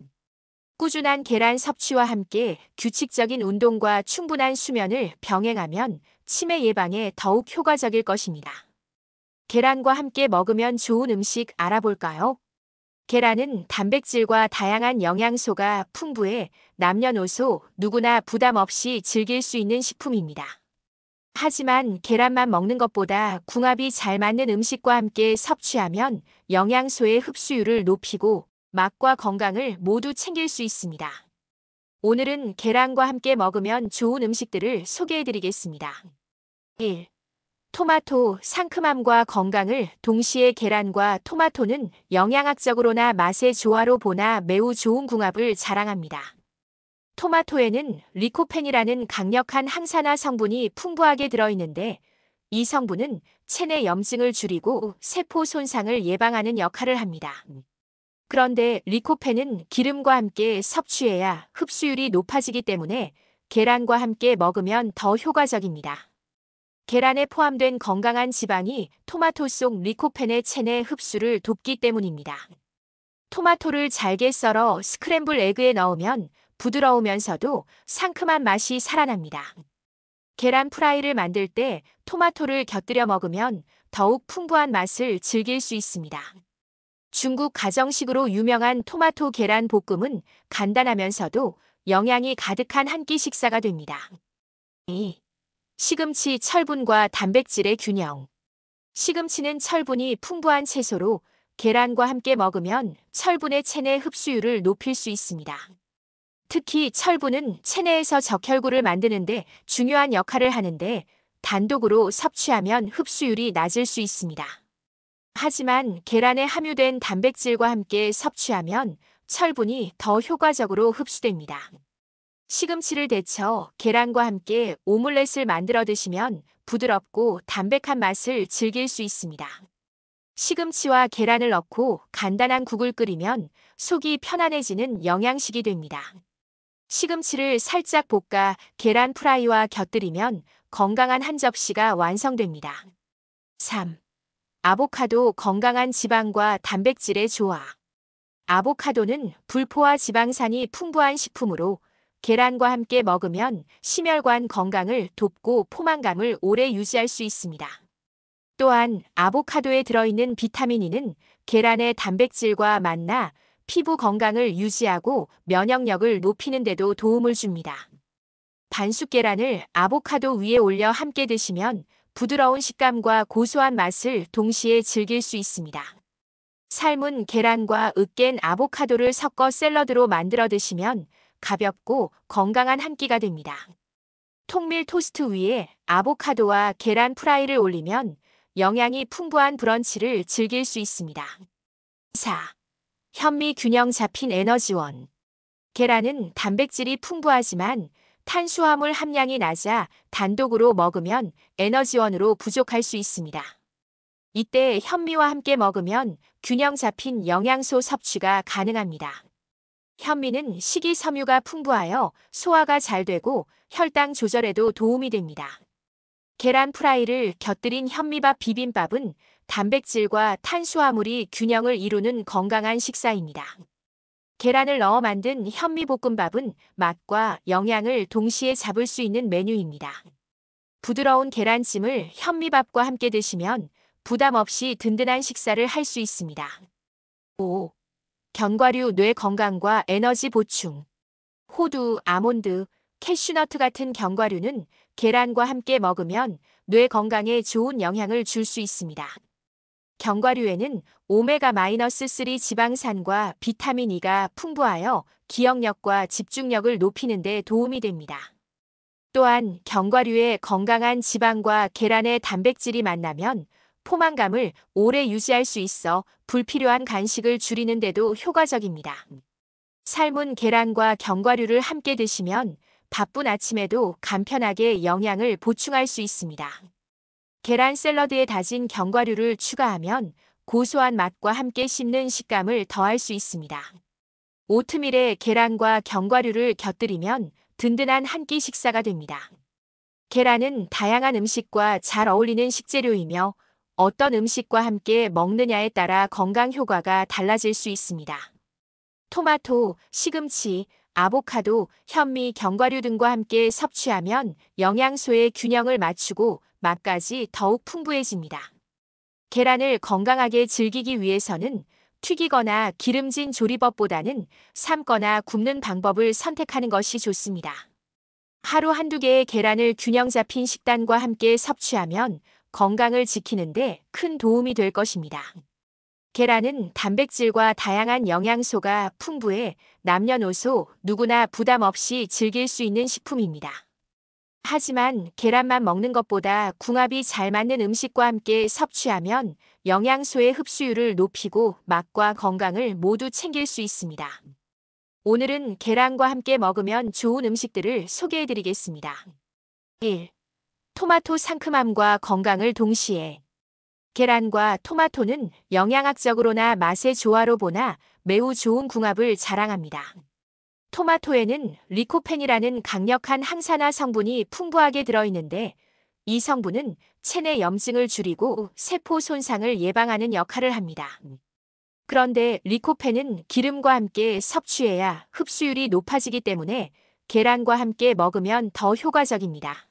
꾸준한 계란 섭취와 함께 규칙적인 운동과 충분한 수면을 병행하면 치매 예방에 더욱 효과적일 것입니다. 계란과 함께 먹으면 좋은 음식 알아볼까요? 계란은 단백질과 다양한 영양소가 풍부해 남녀노소 누구나 부담 없이 즐길 수 있는 식품입니다. 하지만 계란만 먹는 것보다 궁합이 잘 맞는 음식과 함께 섭취하면 영양소의 흡수율을 높이고 맛과 건강을 모두 챙길 수 있습니다. 오늘은 계란과 함께 먹으면 좋은 음식들을 소개해드리겠습니다. 1. 토마토, 상큼함과 건강을 동시에 계란과 토마토는 영양학적으로나 맛의 조화로 보나 매우 좋은 궁합을 자랑합니다. 토마토에는 리코펜이라는 강력한 항산화 성분이 풍부하게 들어있는데 이 성분은 체내 염증을 줄이고 세포 손상을 예방하는 역할을 합니다. 그런데 리코펜은 기름과 함께 섭취해야 흡수율이 높아지기 때문에 계란과 함께 먹으면 더 효과적입니다. 계란에 포함된 건강한 지방이 토마토 속 리코펜의 체내 흡수를 돕기 때문입니다. 토마토를 잘게 썰어 스크램블 에그에 넣으면 부드러우면서도 상큼한 맛이 살아납니다. 계란 프라이를 만들 때 토마토를 곁들여 먹으면 더욱 풍부한 맛을 즐길 수 있습니다. 중국 가정식으로 유명한 토마토 계란 볶음은 간단하면서도 영양이 가득한 한 끼 식사가 됩니다. 2. 시금치 철분과 단백질의 균형. 시금치는 철분이 풍부한 채소로 계란과 함께 먹으면 철분의 체내 흡수율을 높일 수 있습니다. 특히 철분은 체내에서 적혈구를 만드는 데 중요한 역할을 하는데 단독으로 섭취하면 흡수율이 낮을 수 있습니다. 하지만 계란에 함유된 단백질과 함께 섭취하면 철분이 더 효과적으로 흡수됩니다. 시금치를 데쳐 계란과 함께 오믈렛을 만들어 드시면 부드럽고 담백한 맛을 즐길 수 있습니다. 시금치와 계란을 넣고 간단한 국을 끓이면 속이 편안해지는 영양식이 됩니다. 시금치를 살짝 볶아 계란 프라이와 곁들이면 건강한 한 접시가 완성됩니다. 3. 아보카도 건강한 지방과 단백질의 조화. 아보카도는 불포화 지방산이 풍부한 식품으로 계란과 함께 먹으면 심혈관 건강을 돕고 포만감을 오래 유지할 수 있습니다. 또한 아보카도에 들어있는 비타민 E는 계란의 단백질과 만나 피부 건강을 유지하고 면역력을 높이는 데도 도움을 줍니다. 반숙 계란을 아보카도 위에 올려 함께 드시면 부드러운 식감과 고소한 맛을 동시에 즐길 수 있습니다. 삶은 계란과 으깬 아보카도를 섞어 샐러드로 만들어 드시면 가볍고 건강한 한 끼가 됩니다. 통밀 토스트 위에 아보카도와 계란 프라이를 올리면 영양이 풍부한 브런치를 즐길 수 있습니다. 4. 현미 균형 잡힌 에너지원. 계란은 단백질이 풍부하지만 탄수화물 함량이 낮아 단독으로 먹으면 에너지원으로 부족할 수 있습니다. 이때 현미와 함께 먹으면 균형 잡힌 영양소 섭취가 가능합니다. 현미는 식이섬유가 풍부하여 소화가 잘 되고 혈당 조절에도 도움이 됩니다. 계란 프라이를 곁들인 현미밥 비빔밥은 단백질과 탄수화물이 균형을 이루는 건강한 식사입니다. 계란을 넣어 만든 현미볶음밥은 맛과 영양을 동시에 잡을 수 있는 메뉴입니다. 부드러운 계란찜을 현미밥과 함께 드시면 부담 없이 든든한 식사를 할 수 있습니다. 5. 견과류 뇌 건강과 에너지 보충. 호두, 아몬드, 캐슈너트 같은 견과류는 계란과 함께 먹으면 뇌 건강에 좋은 영향을 줄 수 있습니다. 견과류에는 오메가-3 지방산과 비타민 E가 풍부하여 기억력과 집중력을 높이는 데 도움이 됩니다. 또한 견과류의 건강한 지방과 계란의 단백질이 만나면 포만감을 오래 유지할 수 있어 불필요한 간식을 줄이는 데도 효과적입니다. 삶은 계란과 견과류를 함께 드시면 바쁜 아침에도 간편하게 영양을 보충할 수 있습니다. 계란 샐러드에 다진 견과류를 추가하면 고소한 맛과 함께 씹는 식감을 더할 수 있습니다. 오트밀에 계란과 견과류를 곁들이면 든든한 한 끼 식사가 됩니다. 계란은 다양한 음식과 잘 어울리는 식재료이며 어떤 음식과 함께 먹느냐에 따라 건강 효과가 달라질 수 있습니다. 토마토, 시금치, 아보카도, 현미, 견과류 등과 함께 섭취하면 영양소의 균형을 맞추고 맛까지 더욱 풍부해집니다. 계란을 건강하게 즐기기 위해서는 튀기거나 기름진 조리법보다는 삶거나 굽는 방법을 선택하는 것이 좋습니다. 하루 한두 개의 계란을 균형 잡힌 식단과 함께 섭취하면 건강을 지키는데 큰 도움이 될 것입니다. 계란은 단백질과 다양한 영양소가 풍부해 남녀노소 누구나 부담 없이 즐길 수 있는 식품입니다. 하지만 계란만 먹는 것보다 궁합이 잘 맞는 음식과 함께 섭취하면 영양소의 흡수율을 높이고 맛과 건강을 모두 챙길 수 있습니다. 오늘은 계란과 함께 먹으면 좋은 음식들을 소개해드리겠습니다. 1. 토마토 상큼함과 건강을 동시에. 계란과 토마토는 영양학적으로나 맛의 조화로 보나 매우 좋은 궁합을 자랑합니다. 토마토에는 리코펜이라는 강력한 항산화 성분이 풍부하게 들어있는데 이 성분은 체내 염증을 줄이고 세포 손상을 예방하는 역할을 합니다. 그런데 리코펜은 기름과 함께 섭취해야 흡수율이 높아지기 때문에 계란과 함께 먹으면 더 효과적입니다.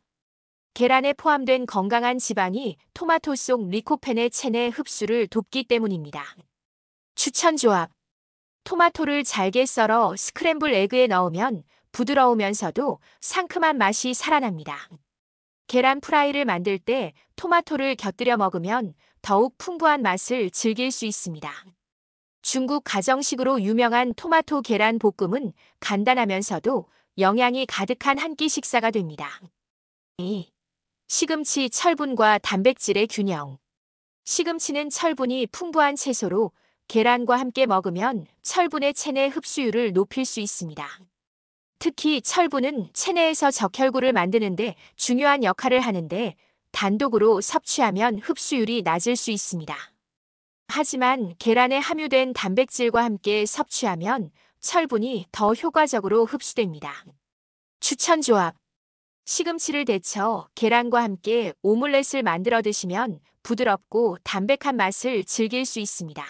계란에 포함된 건강한 지방이 토마토 속 리코펜의 체내 흡수를 돕기 때문입니다. 추천 조합. 토마토를 잘게 썰어 스크램블 에그에 넣으면 부드러우면서도 상큼한 맛이 살아납니다. 계란 프라이를 만들 때 토마토를 곁들여 먹으면 더욱 풍부한 맛을 즐길 수 있습니다. 중국 가정식으로 유명한 토마토 계란 볶음은 간단하면서도 영양이 가득한 한 끼 식사가 됩니다. 2. 시금치 철분과 단백질의 균형. 시금치는 철분이 풍부한 채소로 계란과 함께 먹으면 철분의 체내 흡수율을 높일 수 있습니다. 특히 철분은 체내에서 적혈구를 만드는 데 중요한 역할을 하는데 단독으로 섭취하면 흡수율이 낮을 수 있습니다. 하지만 계란에 함유된 단백질과 함께 섭취하면 철분이 더 효과적으로 흡수됩니다. 추천 조합. 시금치를 데쳐 계란과 함께 오믈렛을 만들어 드시면 부드럽고 담백한 맛을 즐길 수 있습니다.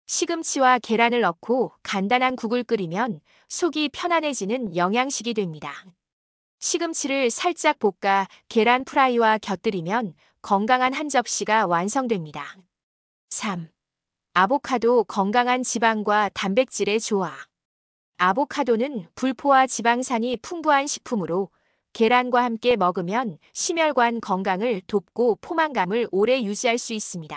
시금치와 계란을 넣고 간단한 국을 끓이면 속이 편안해지는 영양식이 됩니다. 시금치를 살짝 볶아 계란 프라이와 곁들이면 건강한 한 접시가 완성됩니다. 3. 아보카도 건강한 지방과 단백질의 조화. 아보카도는 불포화 지방산이 풍부한 식품으로 계란과 함께 먹으면 심혈관 건강을 돕고 포만감을 오래 유지할 수 있습니다.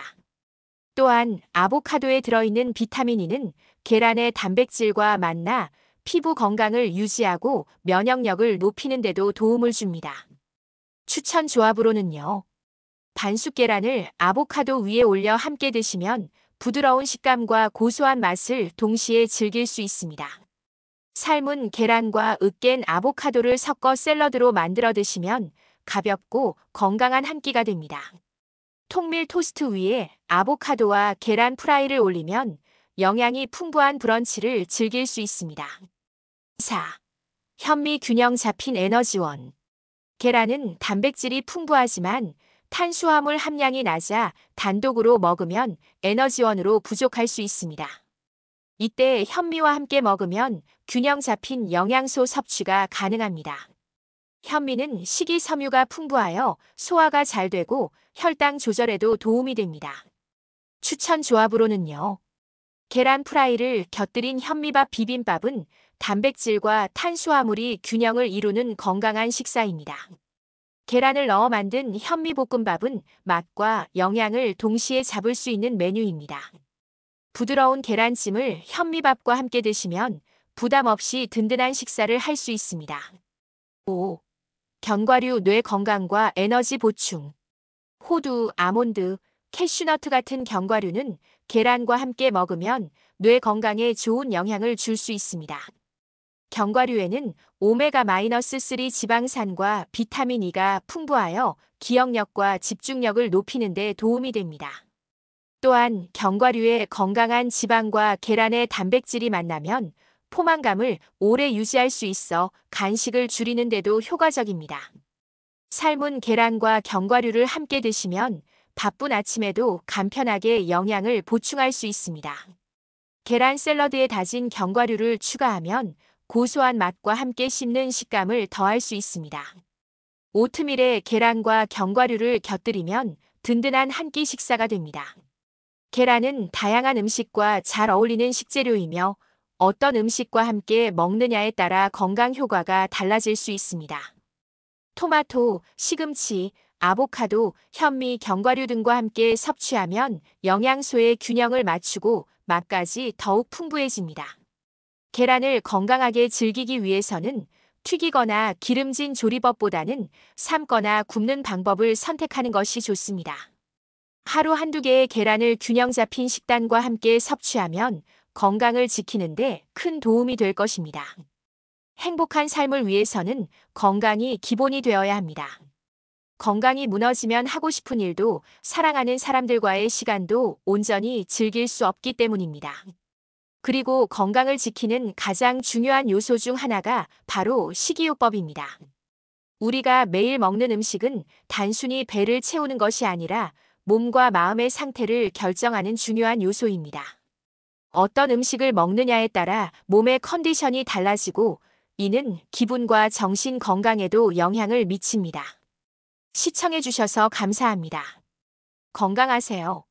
또한 아보카도에 들어있는 비타민 E는 계란의 단백질과 만나 피부 건강을 유지하고 면역력을 높이는 데도 도움을 줍니다. 추천 조합으로는요. 반숙 계란을 아보카도 위에 올려 함께 드시면 부드러운 식감과 고소한 맛을 동시에 즐길 수 있습니다. 삶은 계란과 으깬 아보카도를 섞어 샐러드로 만들어 드시면 가볍고 건강한 한 끼가 됩니다. 통밀 토스트 위에 아보카도와 계란 프라이를 올리면 영양이 풍부한 브런치를 즐길 수 있습니다. 4. 현미 균형 잡힌 에너지원. 계란은 단백질이 풍부하지만 탄수화물 함량이 낮아 단독으로 먹으면 에너지원으로 부족할 수 있습니다. 이때 현미와 함께 먹으면 균형 잡힌 영양소 섭취가 가능합니다. 현미는 식이섬유가 풍부하여 소화가 잘 되고 혈당 조절에도 도움이 됩니다. 추천 조합으로는요. 계란 프라이를 곁들인 현미밥 비빔밥은 단백질과 탄수화물이 균형을 이루는 건강한 식사입니다. 계란을 넣어 만든 현미볶음밥은 맛과 영양을 동시에 잡을 수 있는 메뉴입니다. 부드러운 계란찜을 현미밥과 함께 드시면 부담 없이 든든한 식사를 할 수 있습니다. 5. 견과류 뇌 건강과 에너지 보충. 호두, 아몬드, 캐슈너트 같은 견과류는 계란과 함께 먹으면 뇌 건강에 좋은 영향을 줄 수 있습니다. 견과류에는 오메가-3 지방산과 비타민 E가 풍부하여 기억력과 집중력을 높이는 데 도움이 됩니다. 또한 견과류의 건강한 지방과 계란의 단백질이 만나면 포만감을 오래 유지할 수 있어 간식을 줄이는 데도 효과적입니다. 삶은 계란과 견과류를 함께 드시면 바쁜 아침에도 간편하게 영양을 보충할 수 있습니다. 계란 샐러드에 다진 견과류를 추가하면 고소한 맛과 함께 씹는 식감을 더할 수 있습니다. 오트밀에 계란과 견과류를 곁들이면 든든한 한 끼 식사가 됩니다. 계란은 다양한 음식과 잘 어울리는 식재료이며 어떤 음식과 함께 먹느냐에 따라 건강 효과가 달라질 수 있습니다. 토마토, 시금치, 아보카도, 현미, 견과류 등과 함께 섭취하면 영양소의 균형을 맞추고 맛까지 더욱 풍부해집니다. 계란을 건강하게 즐기기 위해서는 튀기거나 기름진 조리법보다는 삶거나 굽는 방법을 선택하는 것이 좋습니다. 하루 한두 개의 계란을 균형 잡힌 식단과 함께 섭취하면 건강을 지키는데 큰 도움이 될 것입니다. 행복한 삶을 위해서는 건강이 기본이 되어야 합니다. 건강이 무너지면 하고 싶은 일도 사랑하는 사람들과의 시간도 온전히 즐길 수 없기 때문입니다. 그리고 건강을 지키는 가장 중요한 요소 중 하나가 바로 식이요법입니다. 우리가 매일 먹는 음식은 단순히 배를 채우는 것이 아니라 몸과 마음의 상태를 결정하는 중요한 요소입니다. 어떤 음식을 먹느냐에 따라 몸의 컨디션이 달라지고 이는 기분과 정신 건강에도 영향을 미칩니다. 시청해주셔서 감사합니다. 건강하세요.